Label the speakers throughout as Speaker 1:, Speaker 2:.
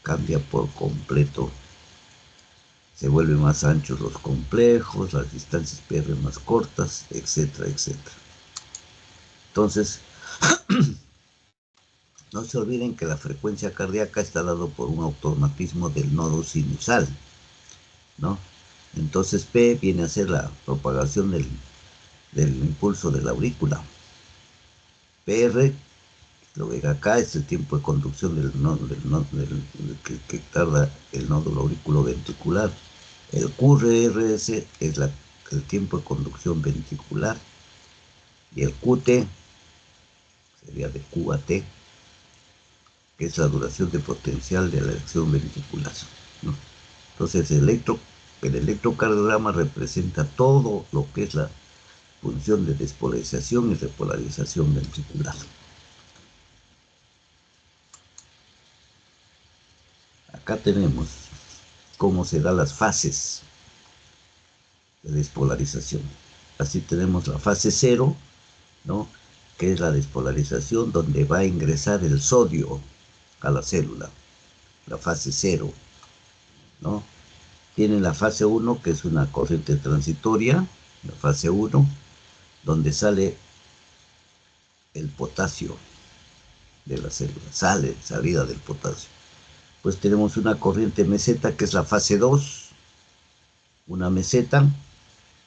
Speaker 1: cambia por completo. Se vuelven más anchos los complejos, las distancias PR más cortas, etcétera, etcétera. Entonces, no se olviden que la frecuencia cardíaca está dado por un automatismo del nodo sinusal, ¿no? Entonces P viene a ser la propagación del impulso de la aurícula. PR, lo que acá es el tiempo de conducción que tarda el nódulo auriculoventricular. El QRS es el tiempo de conducción ventricular. Y el QT sería de Q a T, que es la duración de potencial de la elección ventricular, ¿no? Entonces el electrocardiograma representa todo lo que es la función de despolarización y repolarización ventricular. Acá tenemos cómo se dan las fases de despolarización. Así tenemos la fase 0, ¿no?, que es la despolarización donde va a ingresar el sodio a la célula, la fase 0, ¿no? Tiene la fase 1, que es una corriente transitoria, la fase 1, donde sale el potasio de la célula, salida del potasio. Pues tenemos una corriente meseta, que es la fase 2, una meseta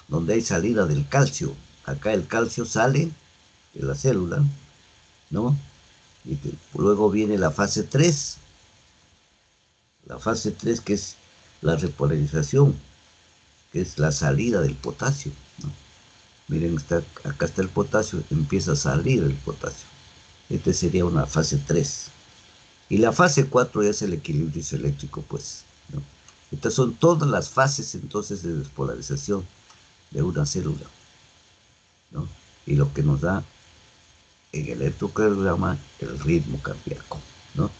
Speaker 1: donde hay salida del calcio. Acá el calcio sale de la célula, ¿no? Y luego viene la fase 3, que es la repolarización, que es la salida del potasio, ¿no? Miren, acá está el potasio, empieza a salir el potasio. Este sería una fase 3. Y la fase 4 ya es el equilibrio isoeléctrico, pues, ¿no? Estas son todas las fases, entonces, de despolarización de una célula, ¿no? Y lo que nos da en el electrocardiograma el ritmo cardíaco, ¿no?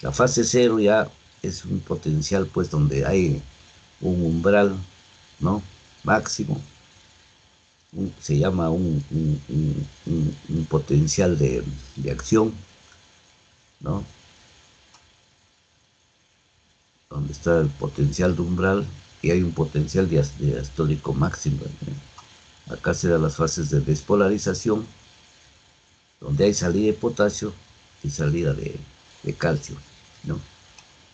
Speaker 1: La fase 0 ya es un potencial, pues, donde hay un umbral, ¿no?, máximo. Se llama un potencial de acción, ¿no?, donde está el potencial de umbral y hay un potencial diastólico máximo, ¿no? Acá se dan las fases de despolarización, donde hay salida de potasio y salida de calcio, ¿no?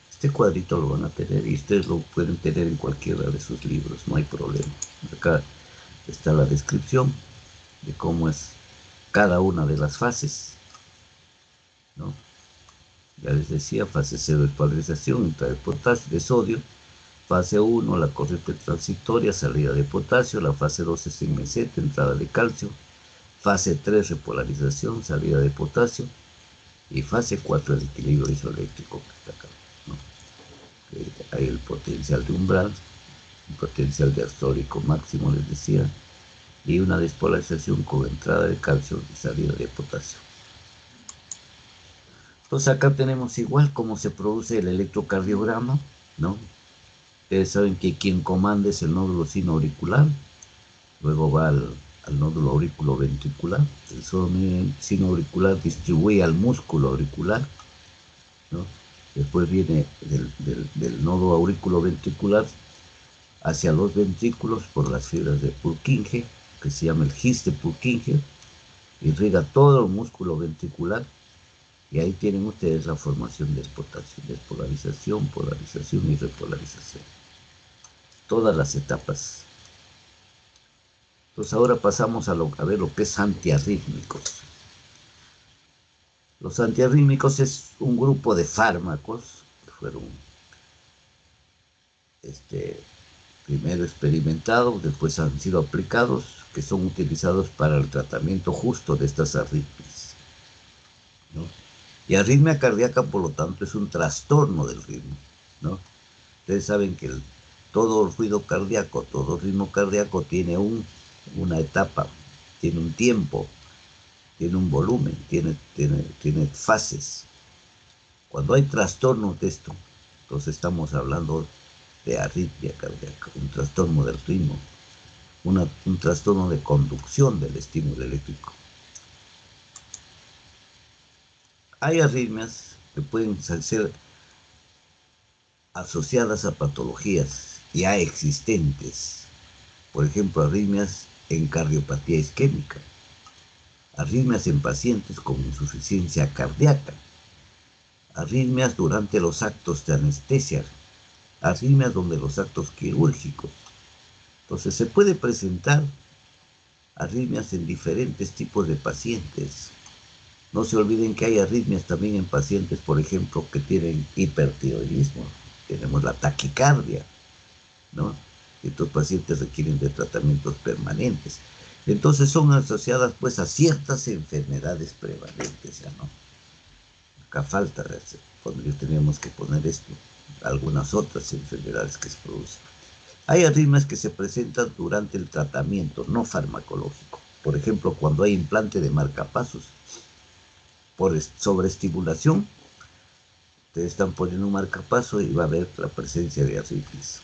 Speaker 1: Este cuadrito lo van a tener y ustedes lo pueden tener en cualquiera de sus libros, no hay problema. Acá está la descripción de cómo es cada una de las fases, ¿no? Ya les decía, fase 0 de polarización, entrada de potasio, de sodio. Fase 1, la corriente transitoria, salida de potasio. La fase 2 es en meseta, entrada de calcio. Fase 3, repolarización, salida de potasio. Y fase 4, el equilibrio isoeléctrico, que está acá, ¿no? Hay el potencial de umbral, un potencial diastólico máximo, les decía, y una despolarización con entrada de calcio y salida de potasio. Entonces acá tenemos igual cómo se produce el electrocardiograma, ¿no? Ustedes saben que quien comanda es el nódulo sinoauricular, luego va al nódulo auriculoventricular. El sinoauricular distribuye al músculo auricular, ¿no? Después viene del nódulo auriculoventricular hacia los ventrículos por las fibras de Purkinje, que se llama el GIS de Purkinje, irriga todo el músculo ventricular. Y ahí tienen ustedes la formación del potasio, despolarización, polarización y repolarización. Todas las etapas. Entonces ahora pasamos a ver lo que es antiarrítmicos. Los antiarrítmicos es un grupo de fármacos que fueron primero experimentados, después han sido aplicados, que son utilizados para el tratamiento justo de estas arritmias, ¿no? Y arritmia cardíaca, por lo tanto, es un trastorno del ritmo, ¿no? Ustedes saben que todo ruido cardíaco, todo ritmo cardíaco tiene una etapa, tiene un tiempo, tiene un volumen, tiene fases. Cuando hay trastornos de esto, entonces estamos hablando de arritmia cardíaca, un trastorno del ritmo, un trastorno de conducción del estímulo eléctrico. Hay arritmias que pueden ser asociadas a patologías ya existentes. Por ejemplo, arritmias en cardiopatía isquémica, arritmias en pacientes con insuficiencia cardíaca, arritmias durante los actos de anestesia, arritmias donde los actos quirúrgicos. Entonces se puede presentar arritmias en diferentes tipos de pacientes. No se olviden que hay arritmias también en pacientes, por ejemplo, que tienen hipertiroidismo. Tenemos la taquicardia, ¿no? Estos pacientes requieren de tratamientos permanentes. Entonces son asociadas pues a ciertas enfermedades prevalentes, ¿ya no? Acá falta, tenemos que poner esto, algunas otras enfermedades que se producen. Hay arritmias que se presentan durante el tratamiento no farmacológico. Por ejemplo, cuando hay implante de marcapasos, por sobreestimulación, te están poniendo un marcapaso y va a haber la presencia de arritmias.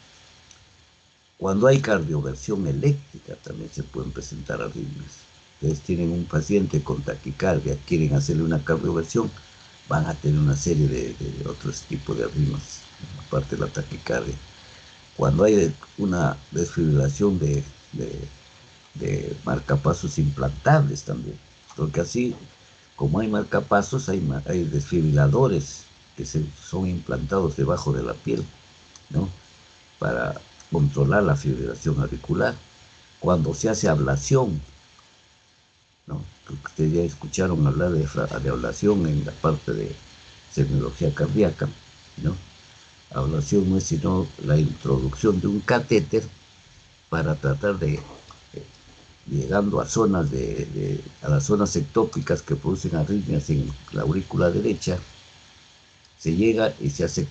Speaker 1: Cuando hay cardioversión eléctrica también se pueden presentar arritmias. Ustedes tienen un paciente con taquicardia, quieren hacerle una cardioversión, van a tener una serie de otros tipos de arritmias, aparte de la taquicardia. Cuando hay una desfibrilación de marcapasos implantables también, porque así como hay marcapasos, hay desfibriladores que son implantados debajo de la piel, ¿no? Para controlar la fibrilación auricular. Cuando se hace ablación, ¿no? Ustedes ya escucharon hablar de ablación en la parte de semiología cardíaca, ¿no? Ablación no es sino la introducción de un catéter para tratar de, llegando a zonas a las zonas ectópicas que producen arritmias en la aurícula derecha, se llega y se hace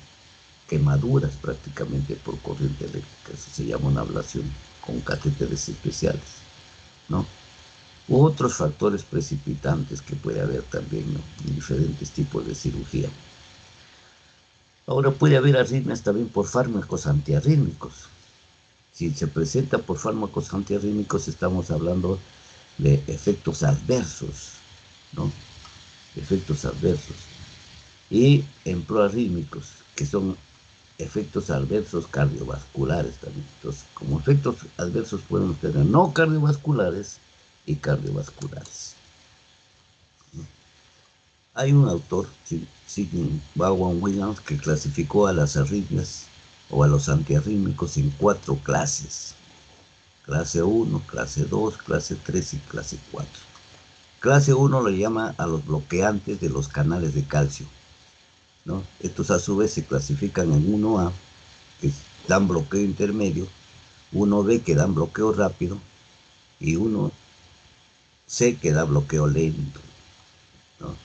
Speaker 1: quemaduras prácticamente por corriente eléctrica. Eso se llama una ablación con catéteres especiales, ¿no? U otros factores precipitantes que puede haber también, ¿no? En diferentes tipos de cirugía. Ahora puede haber arritmias también por fármacos antiarrítmicos. Si se presenta por fármacos antiarrítmicos, estamos hablando de efectos adversos, ¿no? Efectos adversos. Y en proarrítmicos, que son efectos adversos cardiovasculares también. Entonces, como efectos adversos podemos tener no cardiovasculares y cardiovasculares. Hay un autor, Sidney Vaughan Williams, que clasificó a las arritmias o a los antiarrítmicos en 4 clases. Clase 1, clase 2, clase 3 y clase 4. Clase 1 lo llama a los bloqueantes de los canales de calcio, ¿no? Estos a su vez se clasifican en 1A, que dan bloqueo intermedio, 1B que dan bloqueo rápido y 1C que da bloqueo lento, ¿no?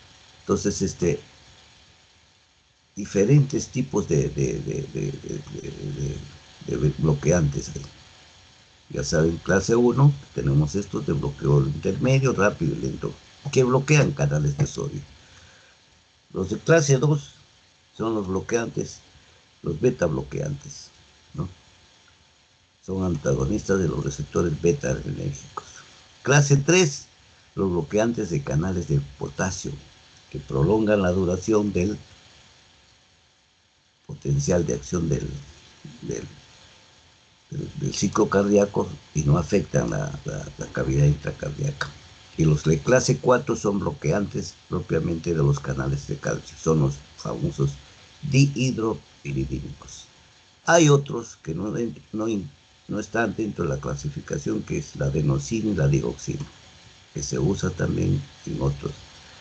Speaker 1: Entonces, diferentes tipos de bloqueantes. Ya saben, clase 1 tenemos estos de bloqueo intermedio, rápido y lento, que bloquean canales de sodio. Los de clase 2 son los bloqueantes, los beta bloqueantes, ¿no? Son antagonistas de los receptores beta adrenérgicos. Clase 3, los bloqueantes de canales de potasio, que prolongan la duración del potencial de acción del ciclo cardíaco y no afectan la cavidad intracardíaca. Y los de clase 4 son bloqueantes propiamente de los canales de calcio, son los famosos dihidropiridínicos. Hay otros que no están dentro de la clasificación, que es la adenosina y la digoxina, que se usa también en otros.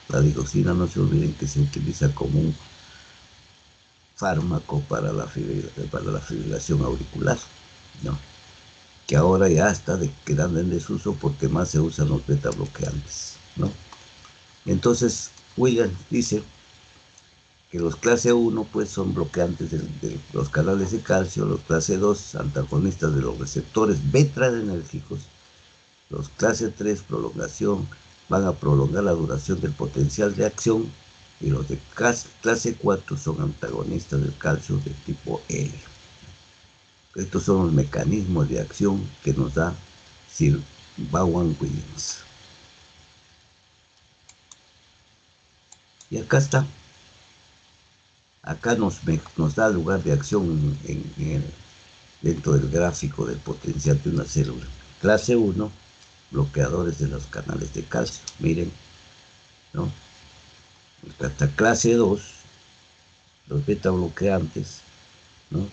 Speaker 1: La digoxina, no se olviden que se utiliza como un fármaco para la fibrilación auricular, ¿no? Que ahora ya está quedando en desuso porque más se usan los beta bloqueantes, ¿no? Entonces, Williams dice que los clase 1 pues son bloqueantes de los canales de calcio, los clase 2 antagonistas de los receptores beta adrenérgicos, los clase 3 prolongación, van a prolongar la duración del potencial de acción, y los de clase 4 son antagonistas del calcio de tipo L. Estos son los mecanismos de acción que nos da Sir Vaughan Williams. Y acá está. acá nos da lugar de acción dentro del gráfico del potencial de una célula. Clase 1, bloqueadores de los canales de calcio. Miren, ¿no? Hasta clase 2, los beta bloqueantes, ¿no?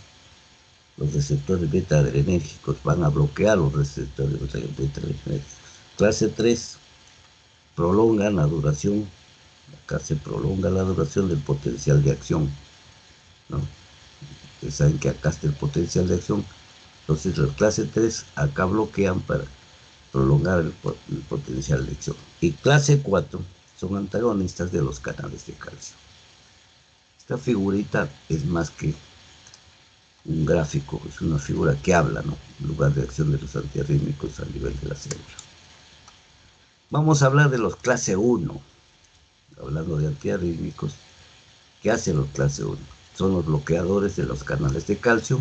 Speaker 1: Los receptores beta adrenérgicos van a bloquear los receptores beta adrenérgicos. Clase 3, prolongan la duración. Acá se prolonga la duración del potencial de acción, ¿no? Ustedes saben que acá está el potencial de acción. Entonces la clase 3 acá bloquean para prolongar el potencial de acción. Y clase 4 son antagonistas de los canales de calcio. Esta figurita es más que un gráfico, es una figura que habla, ¿no? En lugar de acción de los antiarrítmicos a nivel de la célula. Vamos a hablar de los clase 1. Hablando de antiarrítmicos, ¿qué hacen los clase 1? Son los bloqueadores de los canales de calcio.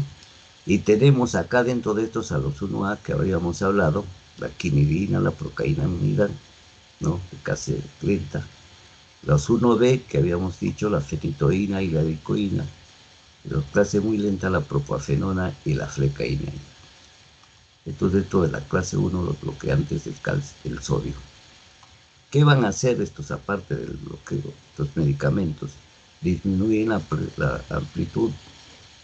Speaker 1: Y tenemos acá dentro de estos a los 1A que habíamos hablado, la quinidina, la procainamida, ¿no? De clase lenta. Los 1B que habíamos dicho, la fenitoína y la dicoína. Y los clase muy lenta, la propafenona y la flecaína. Esto es dentro de la clase 1, los bloqueantes del calcio, del sodio. ¿Qué van a hacer estos aparte del bloqueo? Estos medicamentos disminuyen la amplitud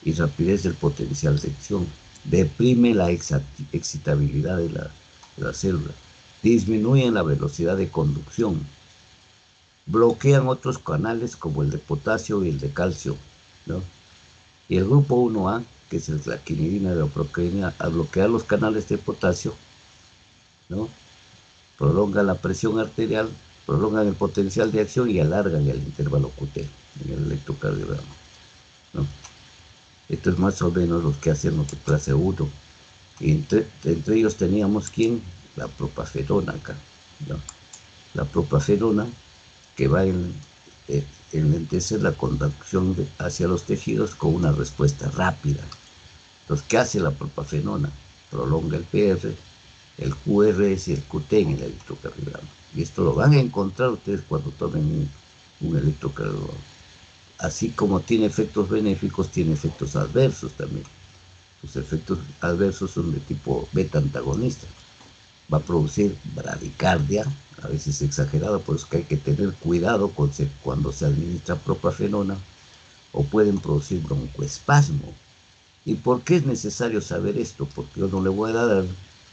Speaker 1: y rapidez del potencial de acción, deprime la excitabilidad de la célula, disminuyen la velocidad de conducción, bloquean otros canales como el de potasio y el de calcio, ¿no? Y el grupo 1A, que es la quinidina de la proteína, al bloquear los canales de potasio, ¿no? Prolongan la presión arterial, prolongan el potencial de acción y alargan el intervalo QT en el electrocardiograma, ¿no? Esto es más o menos lo que hacen los de clase 1. Y entre ellos teníamos, ¿quién? La propafenona acá, ¿no? La propafenona que va en enlentecer la conducción hacia los tejidos con una respuesta rápida. Entonces, ¿qué hace la propafenona? Prolonga el PR, el QRS y el QT en el electrocardiograma. Y esto lo van a encontrar ustedes cuando tomen un electrocardiograma. Así como tiene efectos benéficos, tiene efectos adversos también. Los efectos adversos son de tipo beta antagonista. Va a producir bradicardia, a veces exagerada, por eso que hay que tener cuidado cuando se administra propafenona, o pueden producir broncoespasmo. ¿Y por qué es necesario saber esto? Porque yo no le voy a dar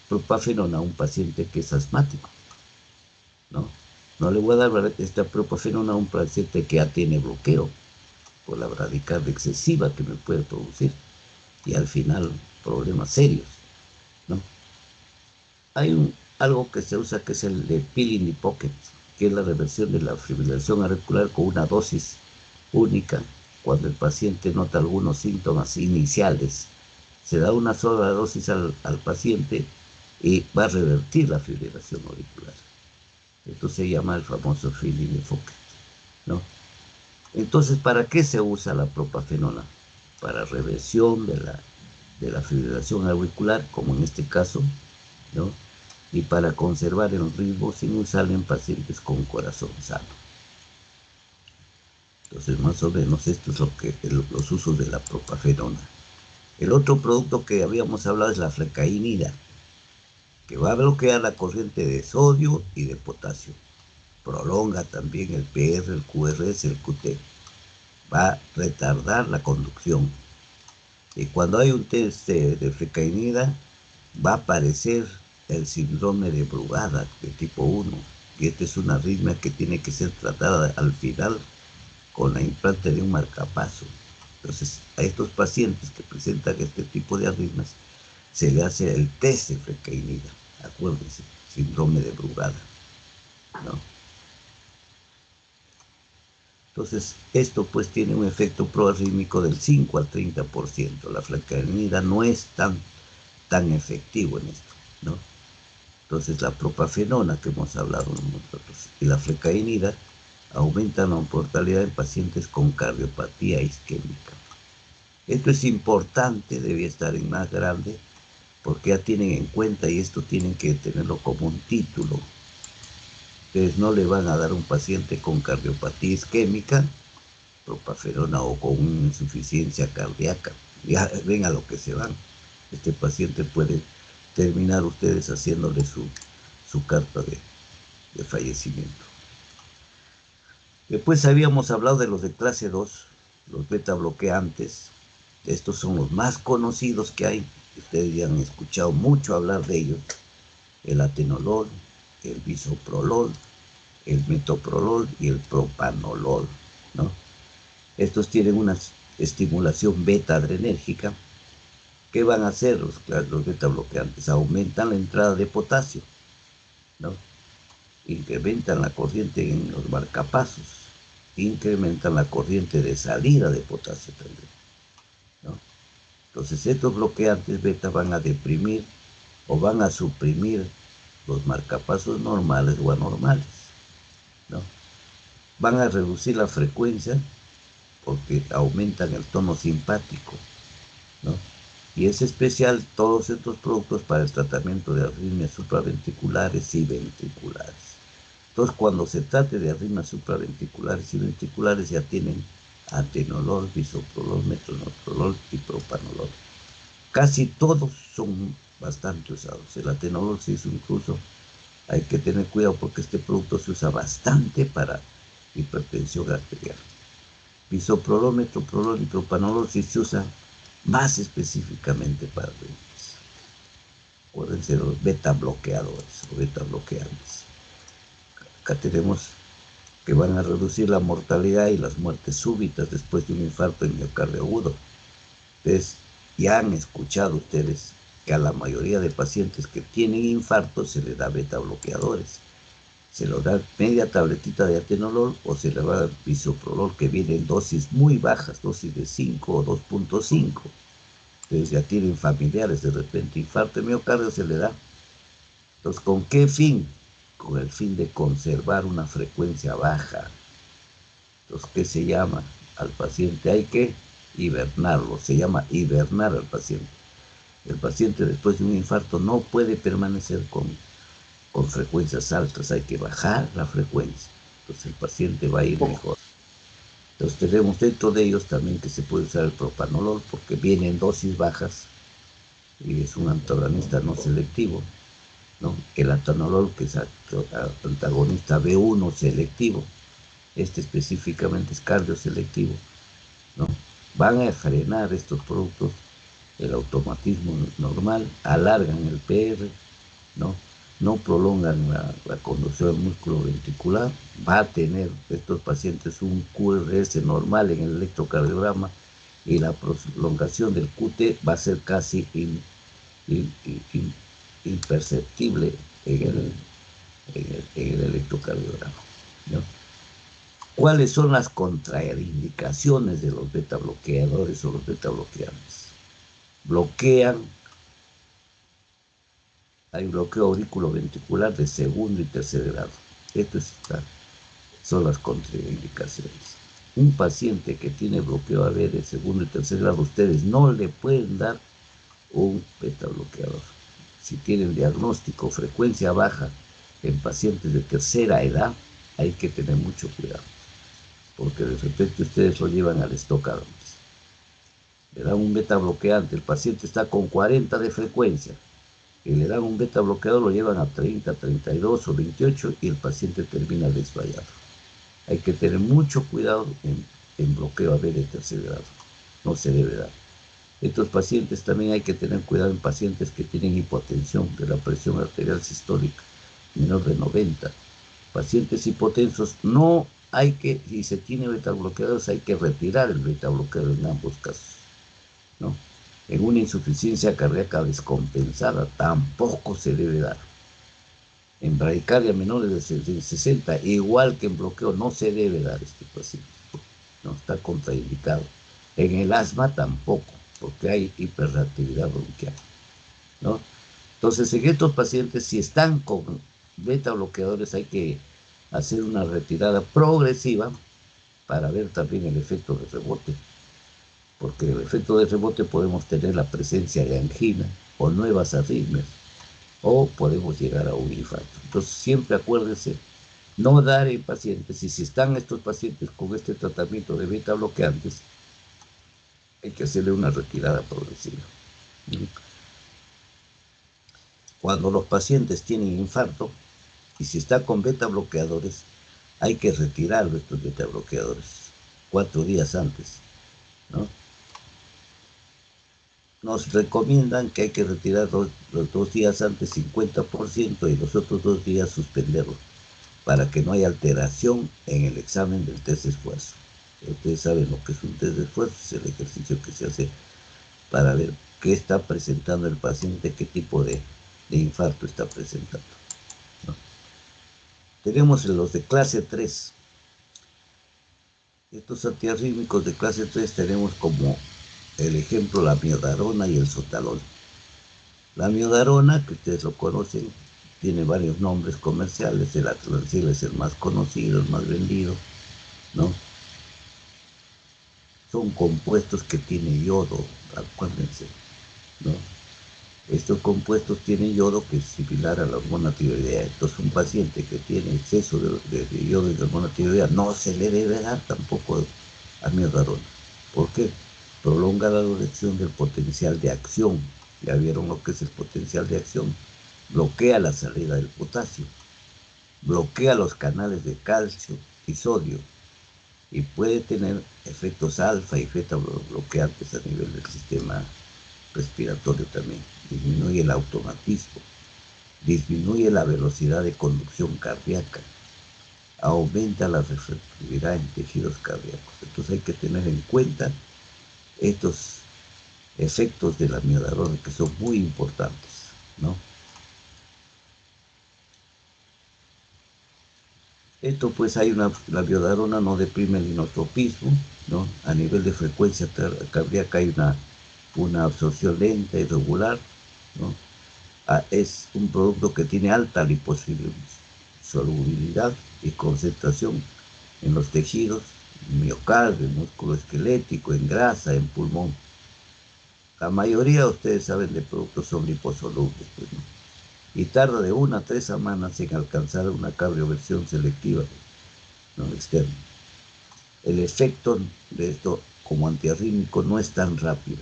Speaker 1: propafenona a un paciente que es asmático, ¿no? No le voy a dar esta propafenona a un paciente que ya tiene bloqueo por la bradicardia excesiva que me puede producir y al final problemas serios, ¿no? Hay algo que se usa que es el de pill in the pocket, que es la reversión de la fibrilación auricular con una dosis única cuando el paciente nota algunos síntomas iniciales. Se da una sola dosis al paciente y va a revertir la fibrilación auricular. Esto se llama el famoso pill in the pocket, ¿no? Entonces, ¿para qué se usa la propafenona? Para reversión de la fibrilación auricular, como en este caso, ¿no? Y para conservar el ritmo sinusal en pacientes con corazón sano. Entonces, más o menos, esto es los usos de la propafenona. El otro producto que habíamos hablado es la flecainida, que va a bloquear la corriente de sodio y de potasio. Prolonga también el PR, el QRS, el QT. Va a retardar la conducción. Y cuando hay un test de flecainida, va a aparecer el síndrome de Brugada de tipo 1. Y esta es una arritmia que tiene que ser tratada al final con la implante de un marcapaso. Entonces, a estos pacientes que presentan este tipo de arritmias, se le hace el test de flecainida. Acuérdense, síndrome de Brugada, ¿no? Entonces, esto pues tiene un efecto proarrítmico del 5 al 30%. La flecainida no es tan efectivo en esto, ¿no? Entonces, la propafenona que hemos hablado nosotros y la flecainida aumentan la mortalidad en pacientes con cardiopatía isquémica. Esto es importante, debía estar en más grande, porque ya tienen en cuenta, y esto tienen que tenerlo como un título. Ustedes no le van a dar a un paciente con cardiopatía isquémica propaferona o con una insuficiencia cardíaca. Ya ven a lo que se van. Este paciente puede terminar ustedes haciéndole su carta de fallecimiento. Después habíamos hablado de los de clase 2, los beta bloqueantes. Estos son los más conocidos que hay. Ustedes ya han escuchado mucho hablar de ellos. El atenolol, el bisoprolol, el metoprolol y el propanolol, ¿no? Estos tienen una estimulación beta adrenérgica. ¿Qué van a hacer los beta bloqueantes? Aumentan la entrada de potasio, ¿no? Incrementan la corriente en los marcapasos, incrementan la corriente de salida de potasio también, ¿no? Entonces estos bloqueantes beta van a deprimir o van a suprimir los marcapasos normales o anormales, ¿no? Van a reducir la frecuencia porque aumentan el tono simpático, ¿no? Y es especial todos estos productos para el tratamiento de arritmias supraventriculares y ventriculares. Entonces, cuando se trate de arritmias supraventriculares y ventriculares, ya tienen atenolol, bisoprolol, metoprolol y propanolol. Casi todos son bastante usados. El atenolol se hizo incluso, hay que tener cuidado porque este producto se usa bastante para hipertensión arterial. Bisoprolol, metoprolol y propanolol sí se usa más específicamente para arritmias. Acuérdense de los beta bloqueadores o beta bloqueantes. Acá tenemos que van a reducir la mortalidad y las muertes súbitas después de un infarto en miocardio agudo. Entonces, ya han escuchado ustedes que a la mayoría de pacientes que tienen infarto se les da beta bloqueadores. Se le da media tabletita de atenolol o se le va a dar bisoprolol que viene en dosis muy bajas, dosis de 5 o 2.5. Entonces ya tienen familiares, de repente infarto de miocardio se le da. Entonces, ¿con qué fin? Con el fin de conservar una frecuencia baja. Entonces, ¿qué se llama? Al paciente hay que hibernarlo, se llama hibernar al paciente. El paciente después de un infarto no puede permanecer con frecuencias altas, hay que bajar la frecuencia. Entonces el paciente va a ir mejor. Entonces tenemos dentro de ellos también que se puede usar el propanolol porque viene en dosis bajas y es un antagonista no selectivo, ¿no? El atenolol, que es antagonista B1 selectivo, este específicamente es cardioselectivo, ¿no? Van a frenar estos productos el automatismo normal, alargan el PR, ¿no? No prolongan la conducción del músculo ventricular, va a tener estos pacientes un QRS normal en el electrocardiograma y la prolongación del QT va a ser casi imperceptible en el electrocardiograma, ¿no? ¿Cuáles son las contraindicaciones de los beta bloqueadores o los beta bloqueantes? Bloquean. Hay bloqueo auriculoventricular de segundo y tercer grado. Estas son las contraindicaciones. Un paciente que tiene bloqueo AV de segundo y tercer grado, ustedes no le pueden dar un beta bloqueador. Si tienen diagnóstico frecuencia baja en pacientes de tercera edad, hay que tener mucho cuidado, porque de repente ustedes lo llevan al estocado. Le dan un beta bloqueante, el paciente está con 40 de frecuencia, y le dan un beta bloqueador, lo llevan a 30, 32 o 28 y el paciente termina desmayado. Hay que tener mucho cuidado en bloqueo AV de tercer grado. No se debe dar. Estos pacientes también hay que tener cuidado en pacientes que tienen hipotensión de la presión arterial sistólica menor de 90. Pacientes hipotensos no hay que, si se tiene beta bloqueadores, hay que retirar el beta bloqueador en ambos casos, ¿no? En una insuficiencia cardíaca descompensada tampoco se debe dar. En bradicardia menores de 60, igual que en bloqueo, no se debe dar este paciente, no está contraindicado. En el asma tampoco, porque hay hiperreactividad bronquial, ¿no? Entonces, en estos pacientes, si están con beta bloqueadores, hay que hacer una retirada progresiva para ver también el efecto de rebote, porque el efecto de rebote podemos tener la presencia de angina o nuevas arritmias, o podemos llegar a un infarto. Entonces siempre acuérdense No dar en pacientes, y si están estos pacientes con este tratamiento de beta bloqueantes, hay que hacerle una retirada progresiva. Cuando los pacientes tienen infarto, y si está con beta bloqueadores, hay que retirar estos beta bloqueadores 4 días antes, ¿no? Nos recomiendan que hay que retirar los 2 días antes 50% y los otros 2 días suspenderlo, para que no haya alteración en el examen del test de esfuerzo. Ustedes saben lo que es un test de esfuerzo, es el ejercicio que se hace para ver qué está presentando el paciente, qué tipo de infarto está presentando, ¿no? Tenemos los de clase 3. Estos antiarrítmicos de clase 3 tenemos como el ejemplo la amiodarona y el sotalol. La amiodarona, que ustedes lo conocen, tiene varios nombres comerciales. El atlancil es el más conocido, el más vendido, ¿no? Son compuestos que tienen yodo, acuérdense, ¿no? Estos compuestos tienen yodo, que es similar a la hormona tiroidea. Entonces, un paciente que tiene exceso de yodo y de hormona tiroidea no se le debe dar tampoco amiodarona. ¿Por qué? Prolonga la duración del potencial de acción. Ya vieron lo que es el potencial de acción. Bloquea la salida del potasio, bloquea los canales de calcio y sodio, y puede tener efectos alfa y beta bloqueantes a nivel del sistema respiratorio también. Disminuye el automatismo, disminuye la velocidad de conducción cardíaca, aumenta la reflectividad en tejidos cardíacos. Entonces hay que tener en cuenta estos efectos de la amiodarona, que son muy importantes, ¿no? Esto pues la amiodarona no deprime el inotropismo, ¿no? A nivel de frecuencia cardíaca hay una absorción lenta y regular, ¿no? Es un producto que tiene alta liposolubilidad y concentración en los tejidos, miocardio, músculo esquelético, en grasa, en pulmón. La mayoría de ustedes saben de productos son liposolubles, pues, ¿no? Y tarda de 1 a 3 semanas en alcanzar una cardioversión selectiva, ¿no? Externa. El efecto de esto como antiarrítmico no es tan rápido.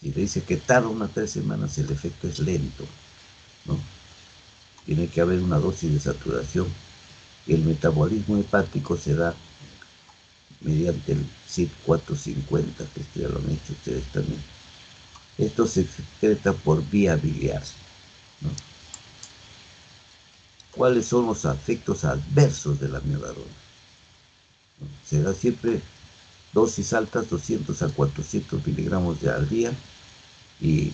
Speaker 1: Si le dice que tarda 1 a 3 semanas, el efecto es lento, ¿no? Tiene que haber una dosis de saturación, y el metabolismo hepático se da mediante el CYP450, que esto ya lo han hecho ustedes también. Esto se excreta por vía biliar, ¿no? ¿Cuáles son los efectos adversos de la amiodarona? ¿No? Se da siempre dosis altas, 200 a 400 miligramos al día, y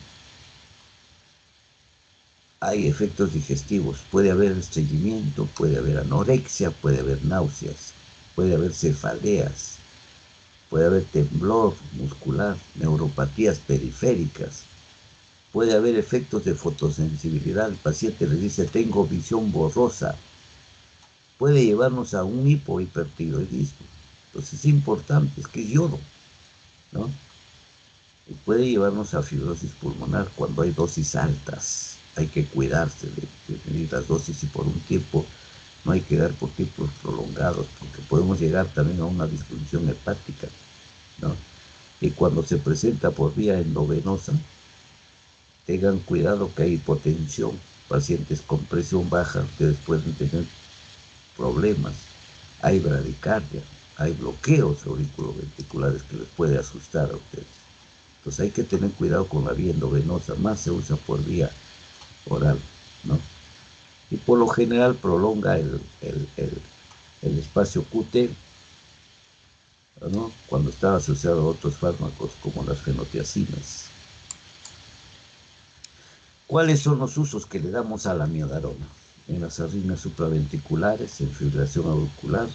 Speaker 1: hay efectos digestivos. Puede haber estreñimiento, puede haber anorexia, puede haber náuseas, puede haber cefaleas, puede haber temblor muscular, neuropatías periféricas, puede haber efectos de fotosensibilidad. El paciente le dice: tengo visión borrosa. Puede llevarnos a un hipohipertiroidismo. Entonces es importante, es que es yodo, ¿no? Y puede llevarnos a fibrosis pulmonar cuando hay dosis altas. Hay que cuidarse de medir las dosis, y por un tiempo, no hay que dar por tiempos prolongados, porque podemos llegar también a una disfunción hepática, ¿no? Y cuando se presenta por vía endovenosa, tengan cuidado que hay hipotensión, pacientes con presión baja, ustedes pueden tener problemas, hay bradicardia, hay bloqueos auriculoventriculares que les puede asustar a ustedes. Entonces hay que tener cuidado con la vía endovenosa, más se usa por vía oral, ¿no? Y por lo general prolonga el espacio QT, ¿no? Cuando está asociado a otros fármacos como las fenotiacinas. ¿Cuáles son los usos que le damos a la amiodarona? En las arritmias supraventriculares, en fibrilación auricular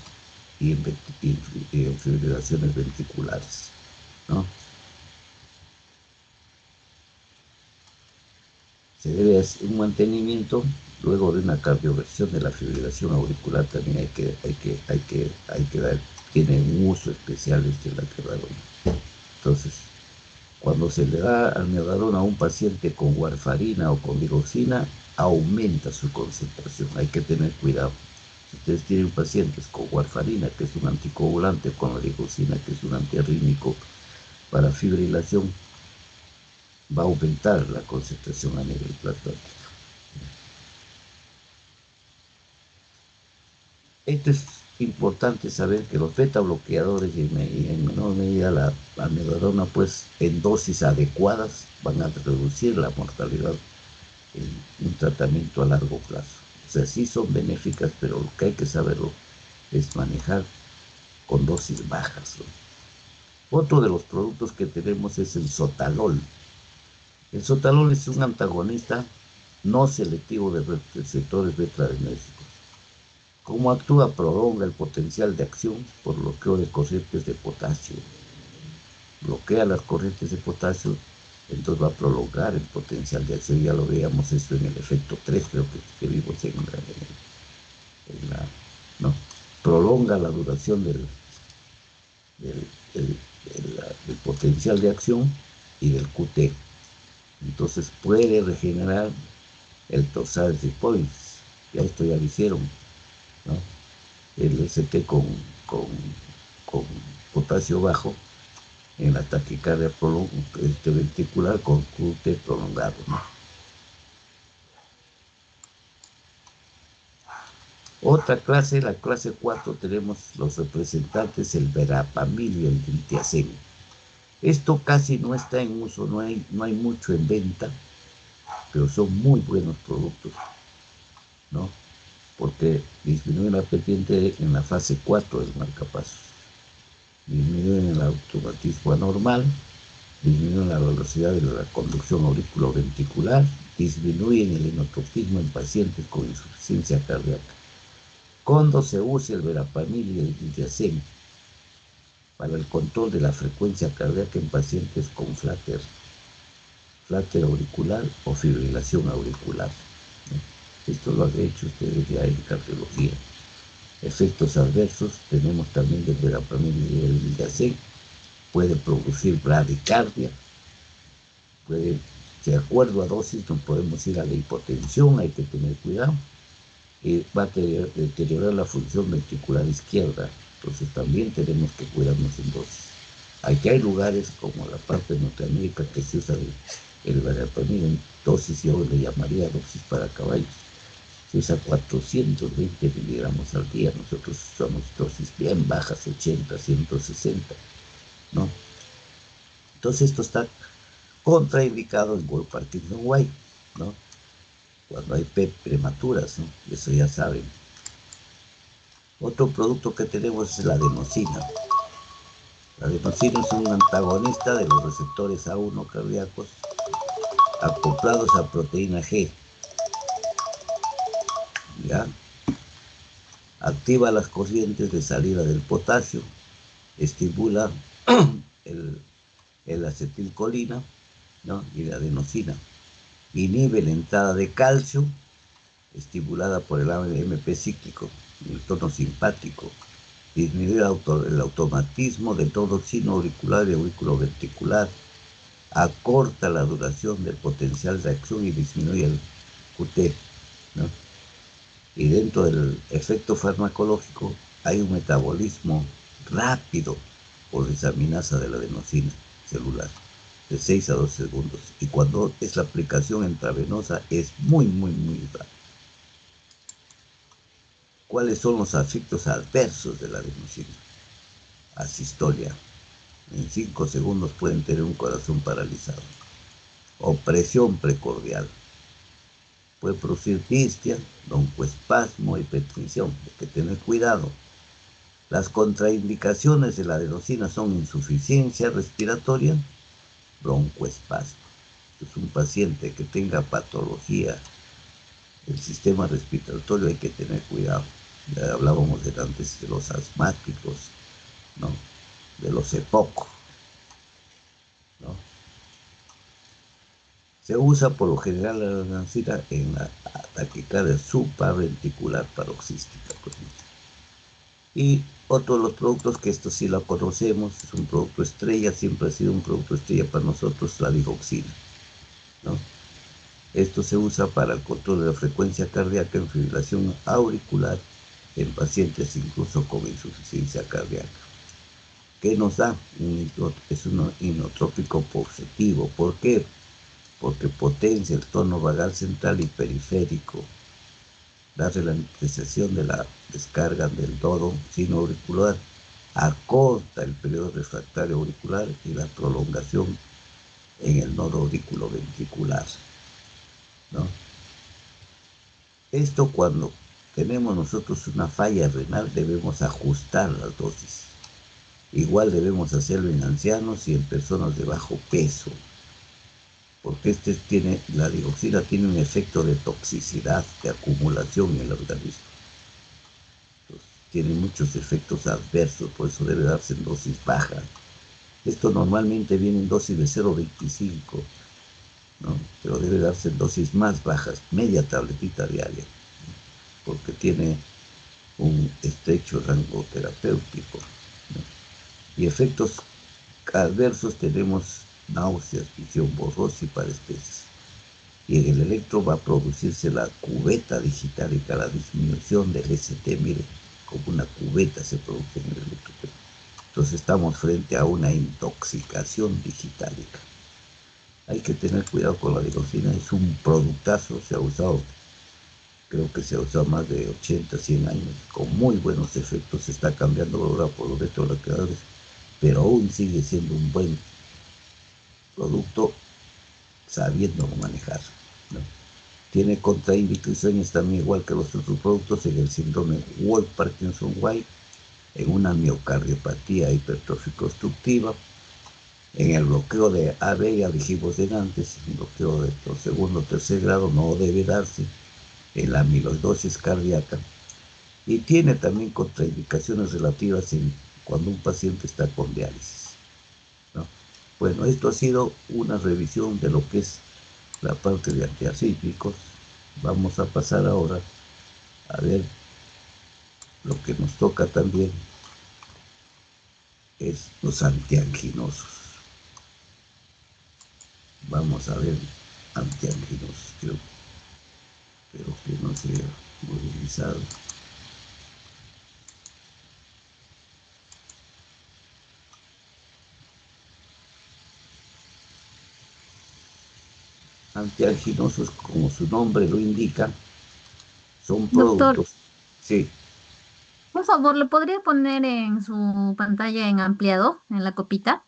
Speaker 1: y en fibrilaciones ventriculares, ¿no? Se debe hacer un mantenimiento luego de una cardioversión de la fibrilación auricular. También hay que dar, tiene un uso especial la amiodarona. Entonces, cuando se le da amiodarona a un paciente con warfarina o con digoxina, aumenta su concentración. Hay que tener cuidado. Si ustedes tienen pacientes con warfarina, que es un anticoagulante, con la digoxina, que es un antiarrítmico para fibrilación, va a aumentar la concentración a nivel plasmático. Esto es importante saber que los beta bloqueadores y en menor medida la amiodarona, pues en dosis adecuadas van a reducir la mortalidad en un tratamiento a largo plazo. O sea, sí son benéficas, pero lo que hay que saberlo es manejar con dosis bajas, ¿no? Otro de los productos que tenemos es el sotalol. El sotalol es un antagonista no selectivo de receptores beta-adrenérgicos. ¿Cómo actúa? Prolonga el potencial de acción por bloqueo de corrientes de potasio. Bloquea las corrientes de potasio, entonces va a prolongar el potencial de acción. Ya lo veíamos eso en el efecto 3, creo que vimos ¿no? Prolonga la duración del potencial de acción y del QT. Entonces puede regenerar el toxicity points. Ya esto ya lo hicieron, ¿no? El ST con potasio bajo en la taquicardia ventricular con QT prolongado, ¿no? Otra clase, la clase 4, tenemos los representantes, el verapamil y el diltiazem. Esto casi no está en uso, no hay mucho en venta, pero son muy buenos productos, ¿no? Porque disminuyen la pendiente en la fase 4 del marcapasos, disminuyen el automatismo anormal, disminuyen la velocidad de la conducción auriculoventricular, disminuyen el inotropismo en pacientes con insuficiencia cardíaca. Cuando se usa el verapamil y el diltiazem para el control de la frecuencia cardíaca en pacientes con flatter auricular o fibrilación auricular, ¿no? Esto lo han hecho ustedes ya en cardiología. Efectos adversos tenemos también del verapamil y el diltiazem. Puede producir bradicardia, de acuerdo a dosis nos podemos ir a la hipotensión, hay que tener cuidado. Va a deteriorar la función ventricular izquierda, entonces también tenemos que cuidarnos en dosis. Aquí hay lugares como la parte de Norteamérica que se usa el verapamil en dosis, yo le llamaría dosis para caballos. Se usa 420 miligramos al día, nosotros usamos dosis bien bajas, 80, 160, ¿no? Entonces esto está contraindicado en World Parkinson White, ¿no? Cuando hay PEP prematuras, ¿no? Eso ya saben. Otro producto que tenemos es la adenosina. La adenosina es un antagonista de los receptores A1 cardíacos acoplados a proteína G. ¿Ya? Activa las corrientes de salida del potasio, estimula el acetilcolina, ¿no? Y la adenosina. Inhibe la entrada de calcio, estimulada por el AMP cíclico, el tono simpático. Disminuye el automatismo del tono sino auricular y auriculoventricular. Acorta la duración del potencial de acción y disminuye el QT, ¿no? Y dentro del efecto farmacológico hay un metabolismo rápido por desaminasa de la adenosina celular, de 6 a 12 segundos. Y cuando es la aplicación intravenosa es muy rápido. ¿Cuáles son los efectos adversos de la adenosina? Asistolia. En 5 segundos pueden tener un corazón paralizado. Opresión precordial. Puede producir distia, broncoespasmo, hipertensión. Hay que tener cuidado. Las contraindicaciones de la adenosina son insuficiencia respiratoria, broncoespasmo. Es un paciente que tenga patología del sistema respiratorio, hay que tener cuidado. Ya hablábamos antes de los asmáticos, ¿no? De los EPOC, ¿no? Se usa por lo general la adenosina en la taquicardia supraventricular paroxística. Y otro de los productos que esto sí lo conocemos, es un producto estrella, siempre ha sido un producto estrella para nosotros, la digoxina, ¿no? Esto se usa para el control de la frecuencia cardíaca en fibrilación auricular en pacientes incluso con insuficiencia cardíaca. ¿Qué nos da? Es un inotrópico positivo. ¿Por qué? Porque potencia el tono vagal central y periférico, la ralentización de la descarga del nodo sino auricular, acorta el periodo refractario auricular y la prolongación en el nodo auriculoventricular, ¿no? Esto cuando tenemos nosotros una falla renal debemos ajustar las dosis. Igual debemos hacerlo en ancianos y en personas de bajo peso, porque la digoxina tiene un efecto de toxicidad, de acumulación en el organismo. Entonces, tiene muchos efectos adversos, por eso debe darse en dosis bajas. Esto normalmente viene en dosis de 0,25, ¿no? Pero debe darse en dosis más bajas, media tabletita diaria, porque tiene un estrecho rango terapéutico, ¿no? Y efectos adversos tenemos náuseas, visión borrosa y parestesis. Y en el electro va a producirse la cubeta digitálica, la disminución del ST, mire, como una cubeta se produce en el electro. Entonces estamos frente a una intoxicación digitálica. Hay que tener cuidado con la digoxina, es un productazo, se ha usado, creo que se ha usado más de 80, 100 años, con muy buenos efectos, se está cambiando ahora por los retroactivadores, pero aún sigue siendo un buen producto sabiendo manejar, ¿no? Tiene contraindicaciones también igual que los otros productos en el síndrome Wolff-Parkinson-White, en una miocardiopatía hipertrófica obstructiva, en el bloqueo de AB, ya dijimos de antes, el bloqueo de segundo o tercer grado no debe darse, en la amiloidosis cardíaca, y tiene también contraindicaciones relativas cuando un paciente está con diálisis, ¿no? Bueno, esto ha sido una revisión de lo que es la parte de antiarrítmicos. Vamos a pasar ahora a ver lo que nos toca también, es los antianginosos. Vamos a ver antianginosos, creo que no se ha movilizado. Antianginosos, como su nombre lo indica, son
Speaker 2: Doctor,
Speaker 1: productos. Sí,
Speaker 2: por favor, ¿le podría poner en su pantalla en ampliado, en la copita?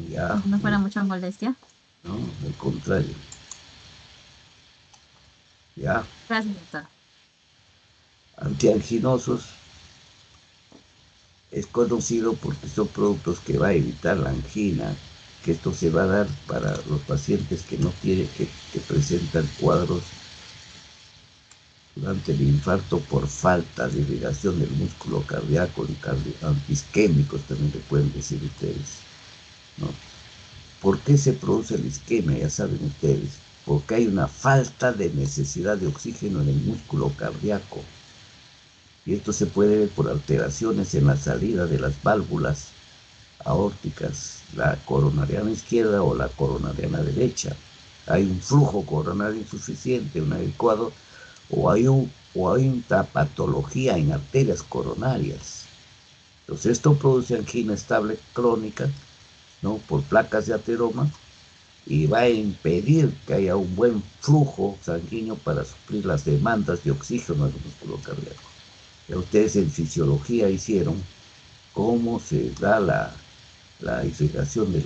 Speaker 1: ya,
Speaker 2: Si no fuera mucha molestia.
Speaker 1: no, al contrario, ya,
Speaker 2: Gracias, doctor.
Speaker 1: antianginosos es conocido porque son productos que va a evitar la angina, que esto se va a dar para los pacientes que no tienen, que presentan cuadros durante el infarto por falta de irrigación del músculo cardíaco, antiisquémicos también le pueden decir ustedes, ¿no? ¿Por qué se produce la isquemia? Ya saben ustedes, porque hay una falta de necesidad de oxígeno en el músculo cardíaco. Y esto se puede ver por alteraciones en la salida de las válvulas aórticas, la coronariana izquierda o la coronariana derecha. Hay un flujo coronario insuficiente, un adecuado, o hay una patología en arterias coronarias. Entonces esto produce angina estable crónica, ¿no? Por placas de ateroma, y va a impedir que haya un buen flujo sanguíneo para suplir las demandas de oxígeno del músculo cardíaco. Ya ustedes en fisiología hicieron cómo se da la irrigación del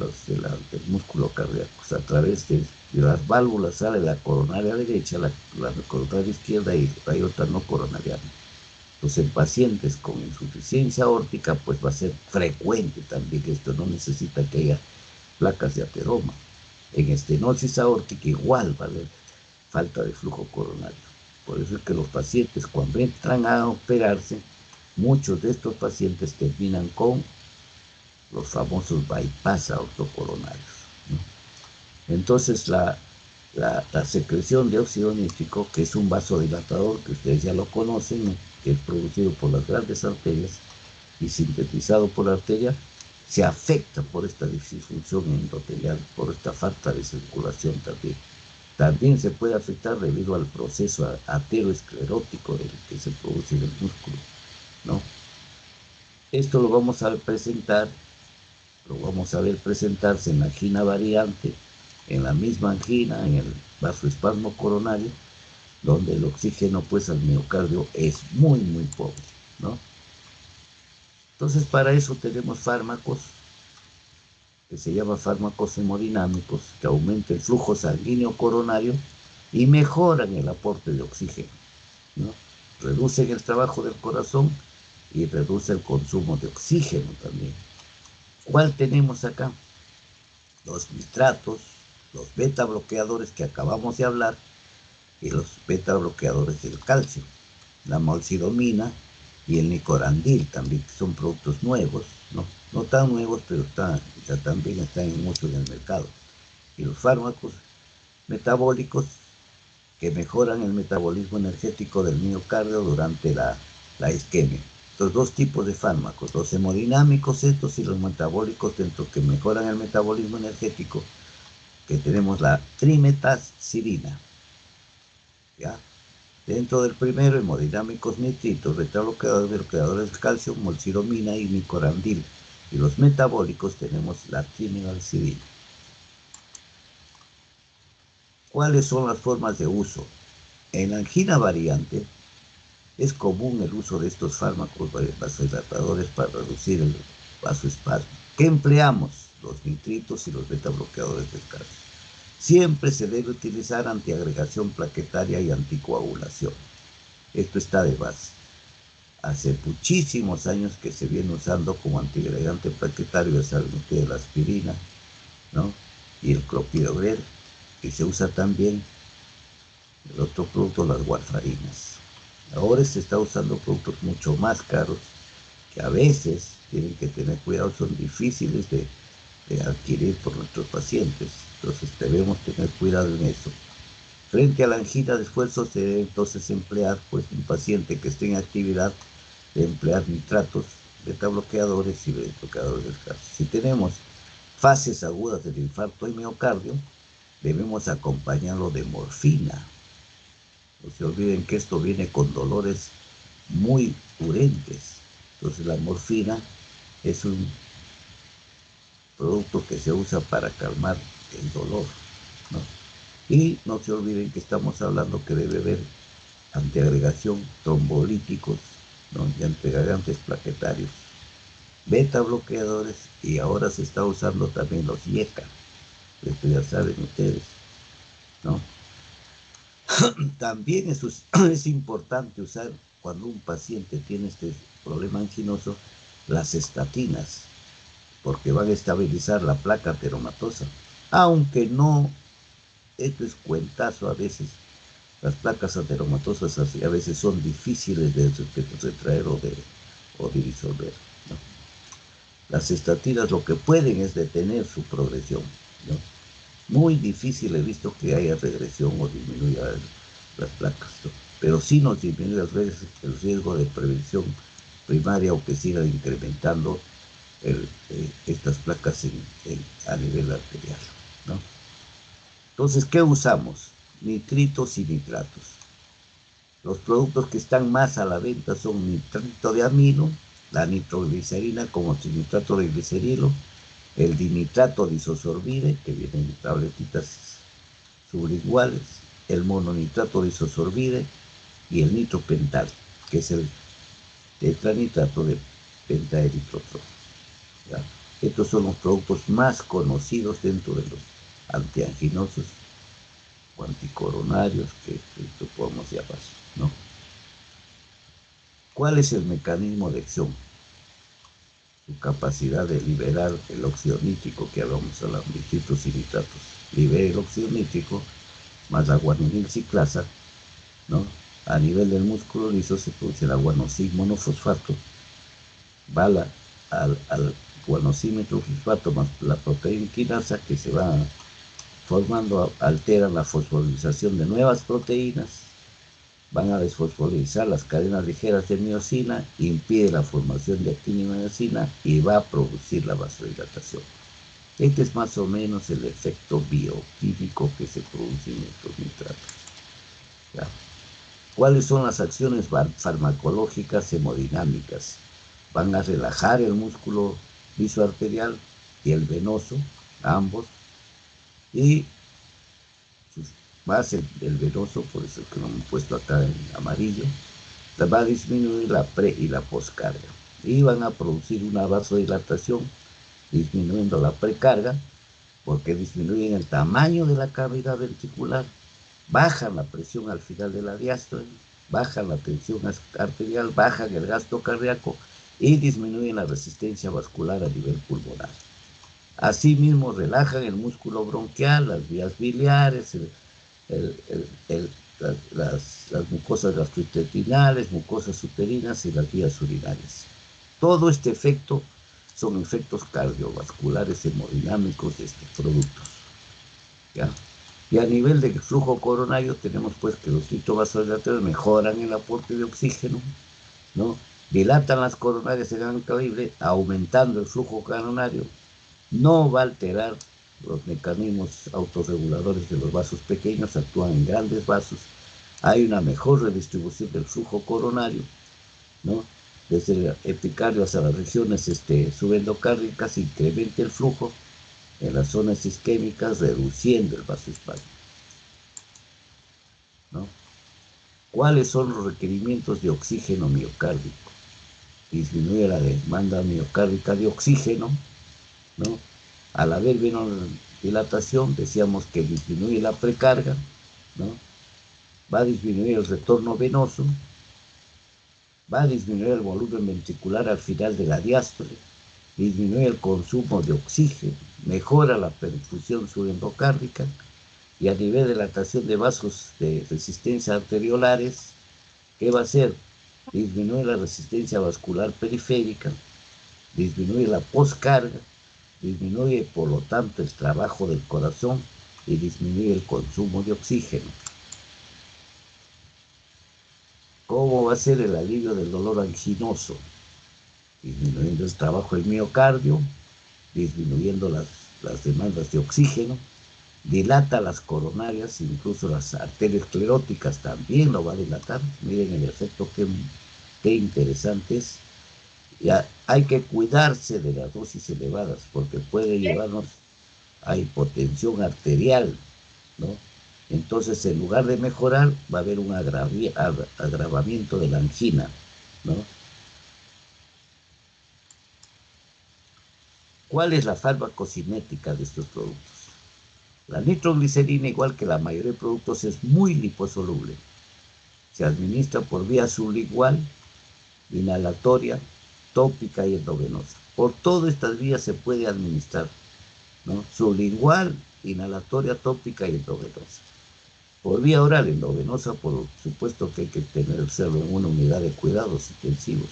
Speaker 1: músculo cardíaco. O sea, a través de las válvulas sale la coronaria derecha, la coronaria izquierda, y hay otra no coronariana. Entonces, en pacientes con insuficiencia aórtica, pues va a ser frecuente también que esto, no necesita que haya placas de ateroma. En estenosis aórtica igual va a haber falta de flujo coronario. Por eso es que los pacientes cuando entran a operarse, muchos de estos pacientes terminan con los famosos bypass autocoronarios, ¿no? Entonces la secreción de óxido nítrico, que es un vasodilatador que ustedes ya lo conocen, ¿no? Que es producido por las grandes arterias y sintetizado por la arteria, se afecta por esta disfunción endotelial, por esta falta de circulación también. También se puede afectar debido al proceso aterosclerótico que se produce en el músculo, ¿no? Esto lo vamos a presentar, lo vamos a ver presentarse en la angina variante, en la misma angina, en el vasoespasmo coronario, donde el oxígeno pues al miocardio es muy, muy pobre, ¿no? Entonces para eso tenemos fármacos que se llaman fármacos hemodinámicos, que aumentan el flujo sanguíneo coronario y mejoran el aporte de oxígeno, ¿no? Reducen el trabajo del corazón y reduce el consumo de oxígeno también. ¿Cuál tenemos acá? Los nitratos, los beta bloqueadores que acabamos de hablar y los beta bloqueadores del calcio, la molcidomina y el nicorandil también, que son productos nuevos, no tan nuevos, pero ya también están en uso en el mercado. Y los fármacos metabólicos que mejoran el metabolismo energético del miocardio durante la isquemia. Los dos tipos de fármacos, los hemodinámicos estos y los metabólicos dentro que mejoran el metabolismo energético, que tenemos la trimetazidina, ¿ya? Dentro del primero, hemodinámicos nitritos, bloqueadores del calcio, molcidomina y nicorandil. Y los metabólicos tenemos la trimetazidina. ¿Cuáles son las formas de uso? En la angina variante es común el uso de estos fármacos vasodilatadores para reducir el vasoespasmo. ¿Qué empleamos? Los nitritos y los betabloqueadores del calcio. Siempre se debe utilizar antiagregación plaquetaria y anticoagulación. Esto está de base. Hace muchísimos años que se viene usando como antiagregante plaquetario, ya saben ustedes, la aspirina, ¿no? Y el clopidogrel, y se usa también el otro producto, las warfarinas. Ahora se está usando productos mucho más caros que a veces tienen que tener cuidado, son difíciles de adquirir por nuestros pacientes. Entonces debemos tener cuidado en eso. Frente a la angina de esfuerzo se debe entonces emplear, pues un paciente que esté en actividad, de emplear nitratos, betabloqueadores y bloqueadores del calcio. Si tenemos fases agudas del infarto y miocardio, debemos acompañarlo de morfina. No se olviden que esto viene con dolores muy urentes. Entonces la morfina es un producto que se usa para calmar el dolor, ¿no? Y no se olviden que estamos hablando que debe haber antiagregación, trombolíticos, ¿no? Y antiagregantes plaquetarios, beta bloqueadores, y ahora se está usando también los IECA. Esto ya saben ustedes, ¿no? También es importante usar, cuando un paciente tiene este problema anginoso, las estatinas, porque van a estabilizar la placa ateromatosa. Aunque no, esto es cuentazo a veces. Las placas ateromatosas a veces son difíciles de retraer o de disolver, ¿no? Las estatinas lo que pueden es detener su progresión, ¿no? Muy difícil he visto que haya regresión o disminuya las placas, ¿no? Pero sí nos disminuye el riesgo de prevención primaria o que siga incrementando estas placas a nivel arterial, ¿no? Entonces, ¿qué usamos? Nitritos y nitratos. Los productos que están más a la venta son nitrito de amino, la nitroglicerina como trinitrato de glicerilo, el dinitrato de isosorbide, que viene en tabletitas sublinguales, el mononitrato de isosorbide y el nitropental, que es el tetranitrato de pentaeritrotrol. Estos son los productos más conocidos dentro de los antianginosos o anticoronarios que podemos llamar, ¿no? ¿Cuál es el mecanismo de acción? Su capacidad de liberar el óxido nítrico que hablamos a los nitritos y nitratos. Libera el óxido nítrico más la guanilina ciclasa, ¿no? A nivel del músculo liso se produce el guanosil monofosfato, va al guanosímetro fosfato más la proteína quinasa que se va formando, alteran la fosforilación de nuevas proteínas, van a desfosforilizar las cadenas ligeras de miosina, impide la formación de actina y miosina y va a producir la vasodilatación. Este es más o menos el efecto bioquímico que se produce en estos nitratos. ¿Ya? ¿Cuáles son las acciones farmacológicas hemodinámicas? Van a relajar el músculo visoarterial y el venoso, ambos, y más el venoso, por eso que lo hemos puesto acá en amarillo, va a disminuir la pre y la poscarga. Y van a producir una vasodilatación, disminuyendo la precarga, porque disminuyen el tamaño de la cavidad ventricular, bajan la presión al final de la diástole, bajan la tensión arterial, bajan el gasto cardíaco y disminuyen la resistencia vascular a nivel pulmonar. Asimismo, relajan el músculo bronquial, las vías biliares, el, el, las mucosas gastrointestinales, mucosas uterinas y las vías urinarias. Todo este efecto son efectos cardiovasculares hemodinámicos de estos productos. ¿Ya? Y a nivel de flujo coronario tenemos pues que los vasodilatadores mejoran el aporte de oxígeno, ¿no? Dilatan las coronarias en gran calibre, aumentando el flujo coronario. No va a alterar los mecanismos autorreguladores de los vasos pequeños, actúan en grandes vasos. Hay una mejor redistribución del flujo coronario, ¿no? Desde el epicardio hasta las regiones subendocárdicas, incrementa el flujo en las zonas isquémicas, reduciendo el vasoespasmo, ¿no? ¿Cuáles son los requerimientos de oxígeno miocárdico? Disminuye la demanda miocárdica de oxígeno, ¿no? Al haber dilatación, decíamos que disminuye la precarga, ¿no? Va a disminuir el retorno venoso, va a disminuir el volumen ventricular al final de la diástole, disminuye el consumo de oxígeno, mejora la perfusión subendocárdica y a nivel de dilatación de vasos de resistencia arteriolares, ¿qué va a hacer? Disminuye la resistencia vascular periférica, disminuye la poscarga, disminuye por lo tanto el trabajo del corazón y disminuye el consumo de oxígeno. ¿Cómo va a ser el alivio del dolor anginoso? Disminuyendo el trabajo del miocardio, disminuyendo las demandas de oxígeno, dilata las coronarias, incluso las arterias escleróticas también lo va a dilatar. Miren el efecto, qué interesante es. Ya hay que cuidarse de las dosis elevadas porque puede llevarnos a hipotensión arterial, ¿no? Entonces, en lugar de mejorar, va a haber un agravamiento de la angina, ¿no? ¿Cuál es la farmacocinética de estos productos? La nitroglicerina, igual que la mayoría de productos, es muy liposoluble. Se administra por vía sublingual, inhalatoria, tópica y endovenosa. Por todas estas vías se puede administrar, ¿no? Sublingual, inhalatoria, tópica y endovenosa. Por vía oral, endovenosa, por supuesto que hay que tenerlo en una unidad de cuidados intensivos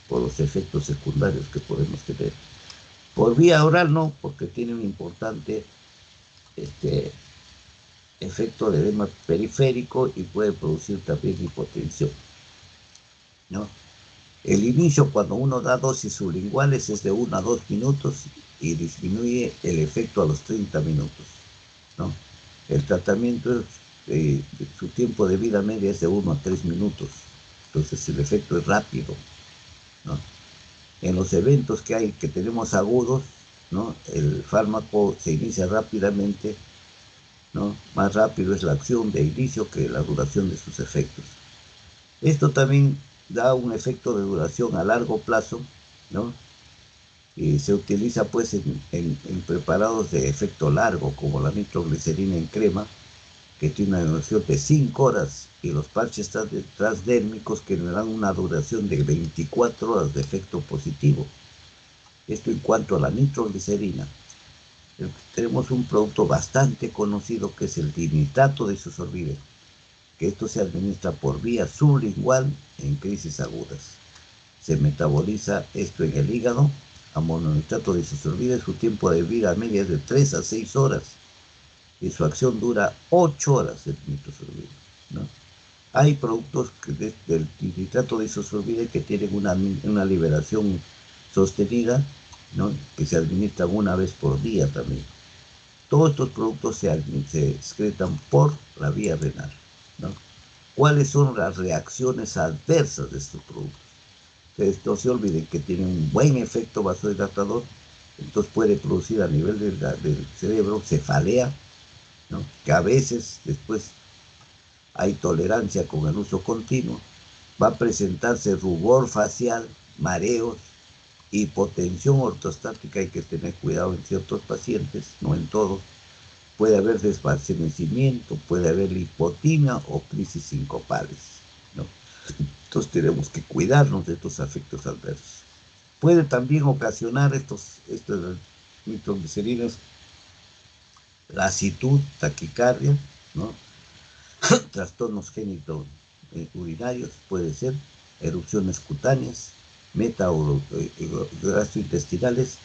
Speaker 1: por los efectos secundarios que podemos tener. Por vía oral no, porque tiene un importante efecto de edema periférico y puede producir también hipotensión, ¿no? El inicio, cuando uno da dosis sublinguales, es de 1 a 2 minutos y disminuye el efecto a los 30 minutos, ¿no? El tratamiento, su tiempo de vida media es de 1 a 3 minutos, entonces el efecto es rápido, ¿no? En los eventos que tenemos agudos, ¿no? El fármaco se inicia rápidamente, ¿no? Más rápido es la acción de inicio que la duración de sus efectos. Esto también da un efecto de duración a largo plazo, ¿no? Y se utiliza pues en preparados de efecto largo, como la nitroglicerina en crema, que tiene una duración de 5 horas, y los parches transdérmicos que nos dan una duración de 24 horas de efecto positivo. Esto en cuanto a la nitroglicerina. Tenemos un producto bastante conocido que es el dinitrato de isosorbide, que esto se administra por vía sublingual en crisis agudas. Se metaboliza esto en el hígado a mononitrato de isosorbide. Su tiempo de vida media es de 3 a 6 horas y su acción dura 8 horas el nitrosorbide, ¿no? Hay productos del nitrato de isosorbide que tienen una liberación sostenida ¿no? Que se administran una vez por día también. Todos estos productos se excretan por la vía renal, ¿no? ¿Cuáles son las reacciones adversas de estos productos? No se olviden que tienen un buen efecto vasodilatador, entonces puede producir a nivel del cerebro cefalea, ¿no? Que a veces después hay tolerancia con el uso continuo, va a presentarse rubor facial, mareos, hipotensión ortostática, hay que tener cuidado en ciertos pacientes, no en todos. Puede haber desvanecimiento, puede haber hipotimia o crisis sincopales, ¿no? Entonces tenemos que cuidarnos de estos efectos adversos. Puede también ocasionar estos nitrogliceridos lasitud, taquicardia, ¿no? Trastornos urinarios, puede ser erupciones cutáneas, gastrointestinales,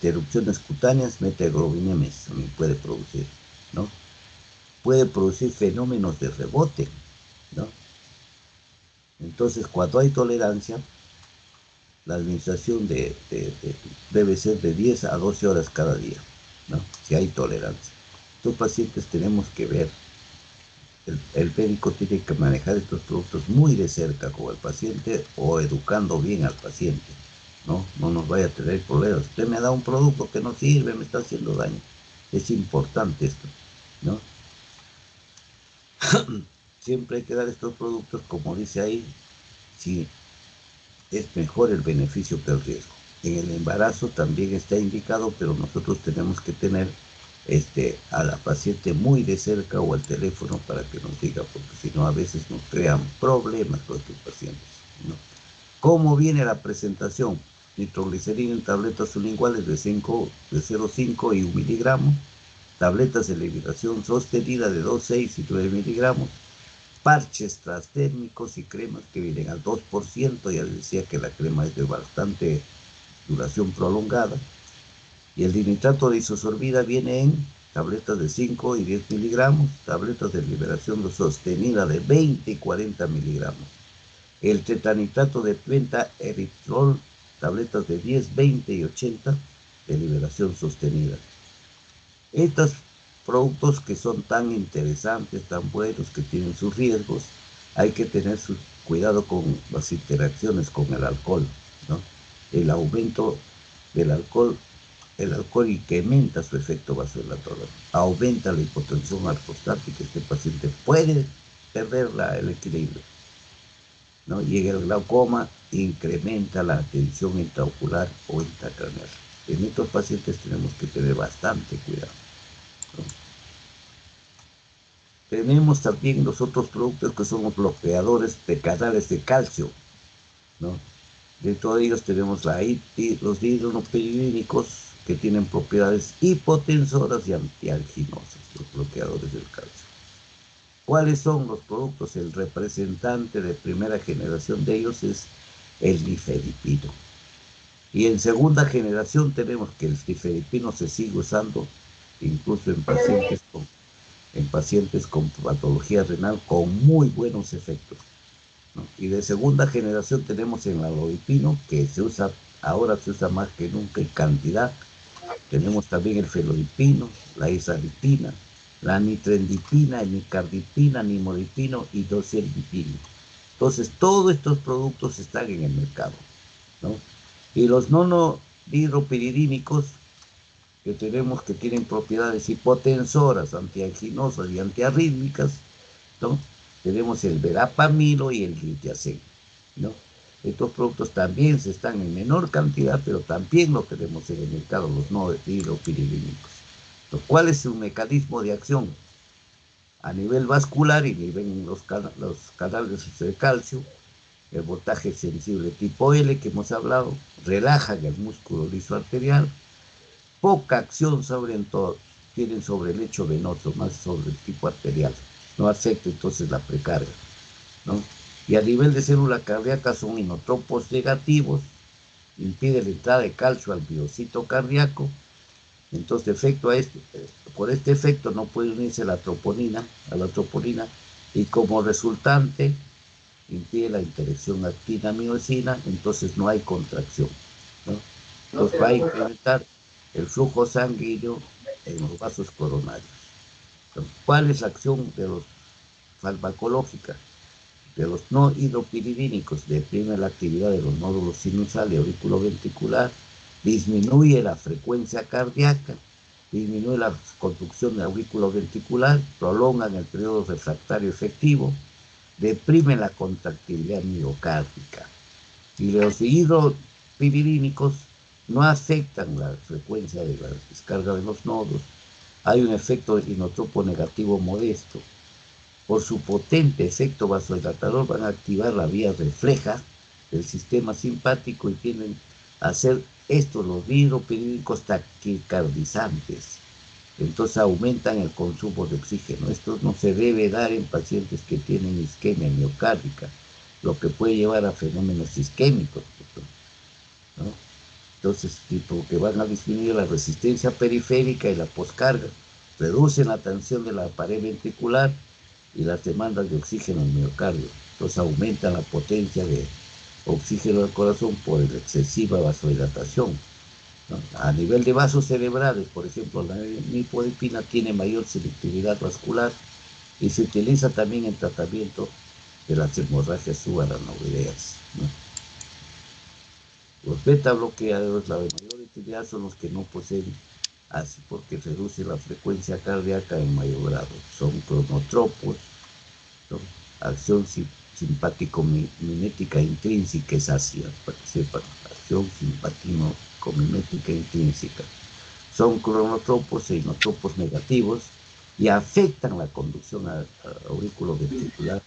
Speaker 1: erupciones cutáneas, metaglobinemias también puede producir, ¿no? Puede producir fenómenos de rebote, ¿no? Entonces, cuando hay tolerancia, la administración debe ser de 10 a 12 horas cada día, ¿no? Si hay tolerancia. Estos pacientes tenemos que ver, el médico tiene que manejar estos productos muy de cerca con el paciente o educando bien al paciente, ¿no? No nos vaya a tener problemas. Usted me da un producto que no sirve, me está haciendo daño. Es importante esto, ¿no? Siempre hay que dar estos productos, como dice ahí, si es mejor el beneficio que el riesgo. En el embarazo también está indicado, pero nosotros tenemos que tener a la paciente muy de cerca o al teléfono para que nos diga, porque si no a veces nos crean problemas con estos pacientes, ¿no? ¿Cómo viene la presentación? Nitroglicerina en tabletas sublinguales de 0,5 y 1 miligramo, tabletas de liberación sostenida de 2, 6 y 9 miligramos, parches transdérmicos y cremas que vienen al 2%, ya les decía que la crema es de bastante duración prolongada, y el dinitrato de isosorbida viene en tabletas de 5 y 10 miligramos, tabletas de liberación sostenida de 20 y 40 miligramos, el tetanitrato de pentaeritrol, tabletas de 10, 20 y 80 de liberación sostenida. Estos productos que son tan interesantes, tan buenos, que tienen sus riesgos, hay que tener cuidado con las interacciones con el alcohol, ¿no? El aumento del alcohol, el alcohol incrementa su efecto vasodilatador, aumenta la hipotensión ortostática, este paciente puede perder el equilibrio, ¿no? Y en el glaucoma incrementa la tensión intraocular o intracraneal. En estos pacientes tenemos que tener bastante cuidado, ¿no? Tenemos también los otros productos que son los bloqueadores de canales de calcio, ¿no? Dentro de ellos tenemos los dihidropiridínicos, que tienen propiedades hipotensoras y antialginosas, los bloqueadores del calcio. ¿Cuáles son los productos? El representante de primera generación de ellos es el nifedipino. Y en segunda generación tenemos que el nifedipino se sigue usando incluso en pacientes con patología renal con muy buenos efectos, ¿no? Y de segunda generación tenemos el nalodipino, que ahora se usa más que nunca en cantidad. Tenemos también el felodipino, la isaripina, la nitrendipina, el nicardipina, nimodipino y doxorubicina. Entonces, todos estos productos están en el mercado, ¿no? Y los nonodihidropiridínicos que tenemos, que tienen propiedades hipotensoras, antianginosas y antiarrítmicas, ¿no? Tenemos el verapamilo y el glitiacén, ¿no? Estos productos también se están en menor cantidad, pero también lo tenemos en el mercado, los no dihidropiridínicos. ¿Cuál es su mecanismo de acción? A nivel vascular y nivel los canales de calcio, el voltaje sensible tipo L que hemos hablado, relajan el músculo liso arterial, poca acción tienen sobre el lecho venoso, más sobre el tipo arterial, no afecta entonces la precarga, ¿no? Y a nivel de célula cardíaca son inotropos negativos, impide la entrada de calcio al biocito cardíaco. Entonces, por este efecto no puede unirse a la troponina, y como resultante impide la interacción actina-miosina, entonces no hay contracción, ¿no? Entonces va a incrementar el flujo sanguíneo en los vasos coronarios. Entonces, ¿cuál es la acción de los farmacológica? De los no hidropiridínicos, deprime la actividad de los nódulos sinusales y auriculoventricular, disminuye la frecuencia cardíaca, disminuye la conducción auriculoventricular, prolongan el periodo refractario efectivo, deprime la contractilidad miocárdica. Y los hidropiridínicos no afectan la frecuencia de la descarga de los nodos. Hay un efecto inotropo negativo modesto. Por su potente efecto vasodilatador van a activar la vía refleja del sistema simpático y tienden a hacer estos los hidropiridínicos taquicardizantes. Entonces aumentan el consumo de oxígeno. Esto no se debe dar en pacientes que tienen isquemia miocárdica, lo que puede llevar a fenómenos isquémicos, ¿no? Entonces, tipo que van a disminuir la resistencia periférica y la poscarga, reducen la tensión de la pared ventricular y las demandas de oxígeno en el miocardio. Entonces aumentan la potencia de oxígeno del corazón por la excesiva vasodilatación, ¿no? A nivel de vasos cerebrales, por ejemplo, la nifedipina tiene mayor selectividad vascular y se utiliza también en tratamiento de las hemorragias subarachnoideas, ¿no? Los beta bloqueadores, la de mayor utilidad, son los que no poseen así porque reduce la frecuencia cardíaca en mayor grado. Son cronotropos, ¿no? Acción simpático-mimética intrínseca es ácida, para que sepan. Acción simpático-mimética intrínseca. Son cronotropos e inotropos negativos y afectan la conducción auriculoventricular,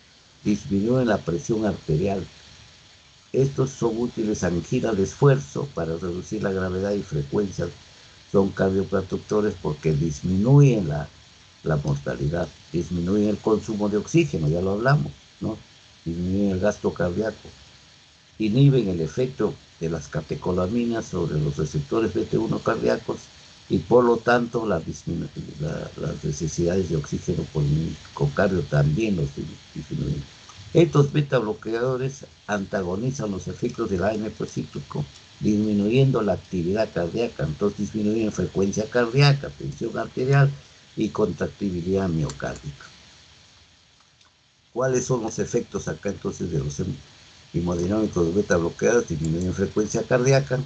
Speaker 1: disminuyen la presión arterial. Estos son útiles en angina de esfuerzo para reducir la gravedad y frecuencia. Son cardioprotectores porque disminuyen la mortalidad, disminuyen el consumo de oxígeno, ya lo hablamos, ¿no? Disminuyen el gasto cardíaco, inhiben el efecto de las catecolaminas sobre los receptores BT1 cardíacos y por lo tanto las necesidades de oxígeno por el miocardio también los disminuyen. Estos beta bloqueadores antagonizan los efectos del AMP cíclico, disminuyendo la actividad cardíaca, entonces disminuyen frecuencia cardíaca, tensión arterial y contractibilidad miocárdica. ¿Cuáles son los efectos acá entonces de los hemodinámicos beta bloqueados? Disminuyen frecuencia cardíaca,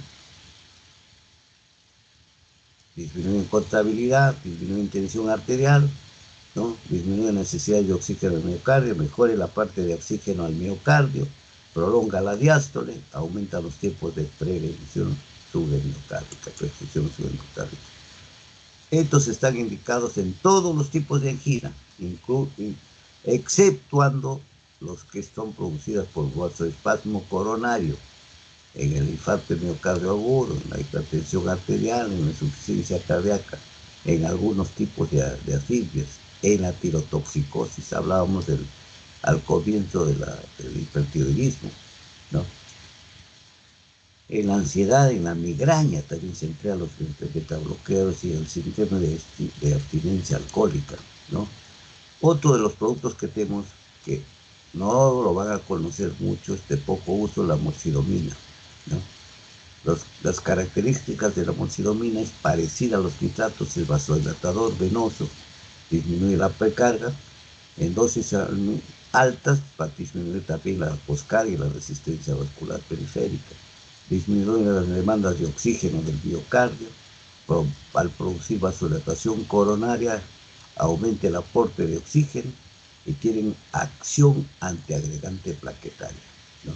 Speaker 1: disminuyen contractibilidad, disminuyen tensión arterial, ¿no? Disminuye la necesidad de oxígeno al miocardio, mejora la parte de oxígeno al miocardio, prolonga la diástole, aumenta los tiempos de prevención subendocardica, perfusión subendocardica. Estos están indicados en todos los tipos de angina, exceptuando los que son producidas por vasoespasmo coronario, en el infarto miocardio agudo, en la hipertensión arterial, en la insuficiencia cardíaca, en algunos tipos de arritmias, en la tirotoxicosis, hablábamos al comienzo del hipertiroidismo, ¿no? En la ansiedad, en la migraña también se emplea los betabloqueadores y el síndrome de abstinencia alcohólica, ¿no? Otro de los productos que tenemos que no lo van a conocer mucho, es de poco uso, la moxidomina, ¿no? Las características de la moxidomina es parecida a los nitratos, el vasodilatador venoso, disminuye la precarga en dosis altas para disminuir también la poscarga y la resistencia vascular periférica, disminuye las demandas de oxígeno del miocardio, al producir vasodilatación coronaria, aumenta el aporte de oxígeno y tienen acción antiagregante plaquetaria, ¿no?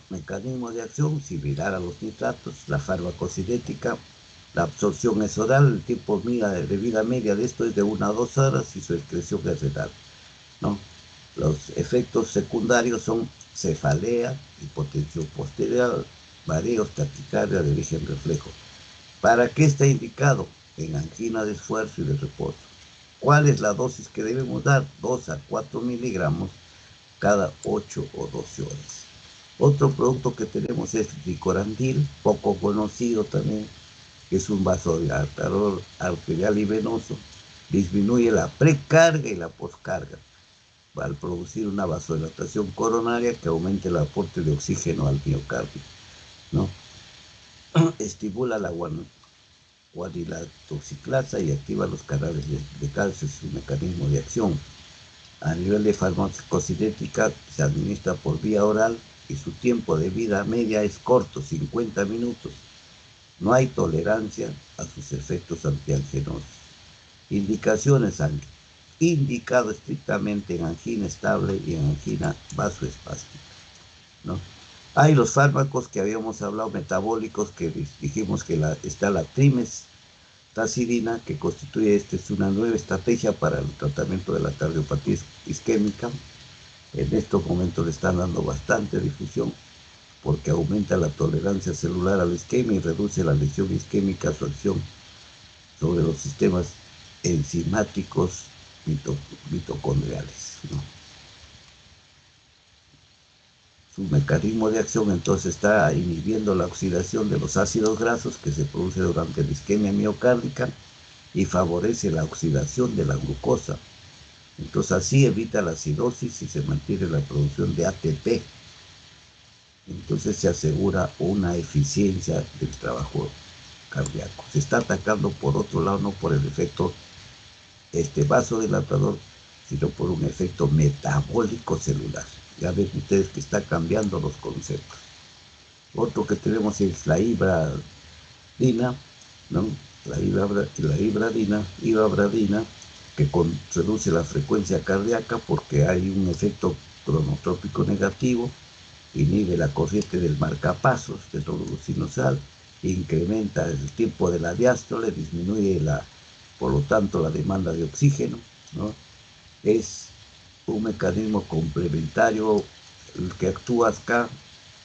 Speaker 1: Mecanismo de acción similar a los nitratos, la farmacocinética, la absorción es oral, el tiempo de vida media de esto es de 1 a 2 horas y su excreción es renal, ¿no? Los efectos secundarios son cefalea, hipotensión posterior, mareos, taquicardia de origen reflejo. ¿Para qué está indicado? En angina de esfuerzo y de reposo. ¿Cuál es la dosis que debemos dar? 2 a 4 miligramos cada 8 o 12 horas. Otro producto que tenemos es Ricorandil, poco conocido también, que es un vasodilatador arterial y venoso. Disminuye la precarga y la poscarga al producir una vasodilatación coronaria que aumente el aporte de oxígeno al miocardio, ¿no? estimula la guanilatoxiclasa y activa los canales de calcio, es su mecanismo de acción. A nivel de farmacocinética, se administra por vía oral y su tiempo de vida media es corto, 50 minutos. No hay tolerancia a sus efectos antianginosos. Indicaciones: indicado estrictamente en angina estable y en angina vasoespástica, ¿no? Hay los fármacos que habíamos hablado, metabólicos, que dijimos que está la trimestacidina, que constituye es una nueva estrategia para el tratamiento de la cardiopatía isquémica. En estos momentos le están dando bastante difusión porque aumenta la tolerancia celular a la isquemia y reduce la lesión isquémica, su acción sobre los sistemas enzimáticos mitocondriales, ¿no? Su mecanismo de acción entonces está inhibiendo la oxidación de los ácidos grasos que se produce durante la isquemia miocárdica y favorece la oxidación de la glucosa. Entonces así evita la acidosis y se mantiene la producción de ATP. Entonces se asegura una eficiencia del trabajo cardíaco. Se está atacando por otro lado, no por el efecto vasodilatador, sino por un efecto metabólico celular. Ya ven ustedes que está cambiando los conceptos. Otro que tenemos es la ibradina, ¿no? La ibradina, que reduce la frecuencia cardíaca porque hay un efecto cronotrópico negativo, inhibe la corriente del marcapasos, del nódulo sinusal, incrementa el tiempo de la diástole, disminuye por lo tanto la demanda de oxígeno, ¿no? Es un mecanismo complementario el que actúa acá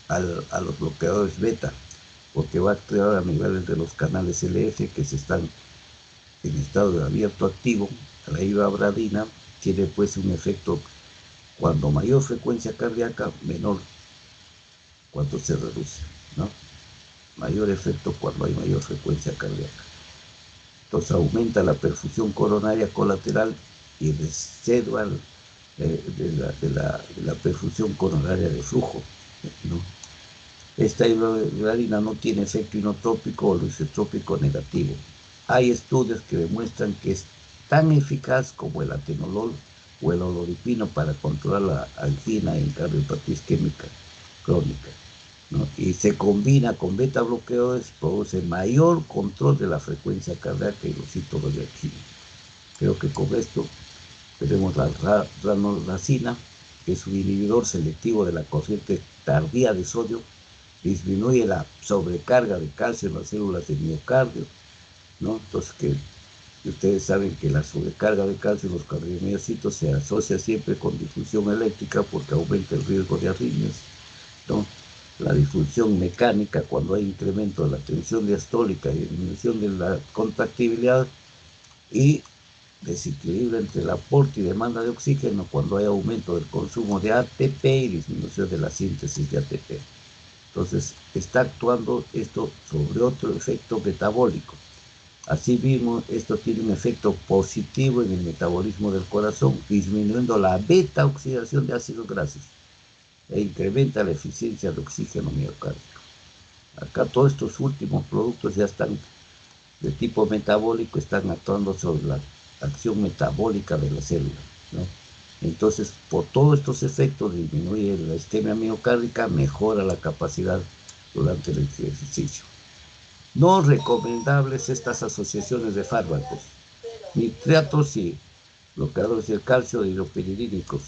Speaker 1: a los bloqueadores beta, porque va a actuar a niveles de los canales LF que se están en estado de abierto activo. La ibradina tiene pues un efecto cuando mayor frecuencia cardíaca, menor cuando se reduce, ¿no? Mayor efecto cuando hay mayor frecuencia cardíaca. Entonces aumenta la perfusión coronaria colateral y residual de la perfusión coronaria de flujo, ¿no? Esta ibradina no tiene efecto inotrópico o lisotrópico negativo. Hay estudios que demuestran que es tan eficaz como el atenolol o el oloripino para controlar la angina en cardiopatía isquémica crónica, ¿no? Y se combina con beta bloqueadores, produce mayor control de la frecuencia cardíaca y los síntomas de angina. Creo que con esto tenemos la ranolazina, que es un inhibidor selectivo de la corriente tardía de sodio, disminuye la sobrecarga de calcio en las células de miocardio, ¿no? Entonces, que ustedes saben que la sobrecarga de calcio en los cardiomiocitos se asocia siempre con difusión eléctrica porque aumenta el riesgo de arritmias, ¿no? La disfunción mecánica, cuando hay incremento de la tensión diastólica y disminución de la contractibilidad, y desequilibrio entre el aporte y demanda de oxígeno cuando hay aumento del consumo de ATP y disminución de la síntesis de ATP. Entonces, está actuando esto sobre otro efecto metabólico. Asimismo, esto tiene un efecto positivo en el metabolismo del corazón, disminuyendo la beta oxidación de ácidos grasos e incrementa la eficiencia de oxígeno miocárdico. Acá todos estos últimos productos ya están de tipo metabólico, están actuando sobre la acción metabólica de la célula, ¿no? Entonces, por todos estos efectos, disminuye la isquemia miocárdica, mejora la capacidad durante el ejercicio. No recomendables estas asociaciones de fármacos: nitratos y bloqueadores del calcio hidropiridínicos.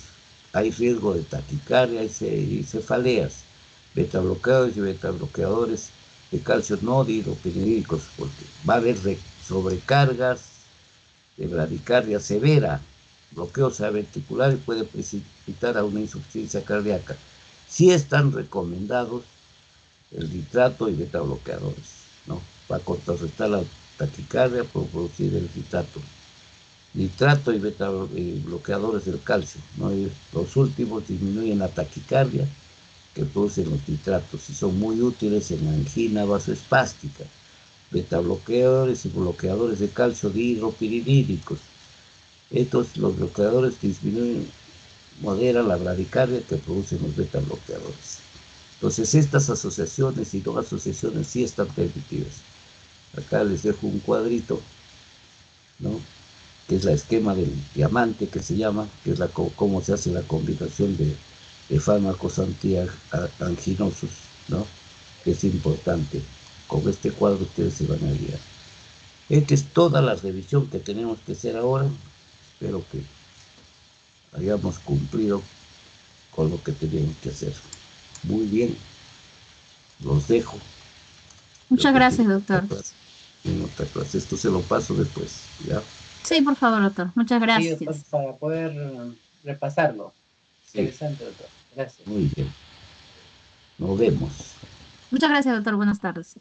Speaker 1: Hay riesgo de taquicardia y cefaleas. Beta bloqueadores y beta bloqueadores de calcio no hidropiridínicos, porque va a haber sobrecargas de bradicardia severa, bloqueo ventricular y puede precipitar a una insuficiencia cardíaca. Sí están recomendados el nitrato y beta bloqueadores, ¿no? Para contrarrestar la taquicardia por producir el nitrato y beta bloqueadores del calcio, ¿no? Y los últimos disminuyen la taquicardia que producen los nitratos y son muy útiles en angina vasoespástica. Beta bloqueadores y bloqueadores de calcio dihidropiridínicos. Los bloqueadores disminuyen, moderan la bradicardia que producen los beta bloqueadores. Entonces, estas asociaciones y no asociaciones sí están permitidas. Acá les dejo un cuadrito, ¿no? Que es la esquema del diamante, que se llama, que es cómo se hace la combinación de fármacos antianginosos, ¿no? Que es importante. Con este cuadro ustedes se van a guiar. Esta es toda la revisión que tenemos que hacer ahora. Espero que hayamos cumplido con lo que teníamos que hacer. Muy bien, los dejo. Creo
Speaker 2: Muchas
Speaker 1: que tienen
Speaker 2: gracias,
Speaker 1: otra
Speaker 2: doctor.
Speaker 1: clase. Tienen otra clase. Esto se lo paso después, ¿ya?
Speaker 2: Sí, por favor, doctor. Muchas
Speaker 3: Sí, doctor,
Speaker 2: gracias.
Speaker 3: para poder repasarlo.
Speaker 1: Sí,
Speaker 3: Interesante, doctor. Gracias.
Speaker 1: muy bien. Nos vemos.
Speaker 2: Muchas gracias, doctor. Buenas tardes.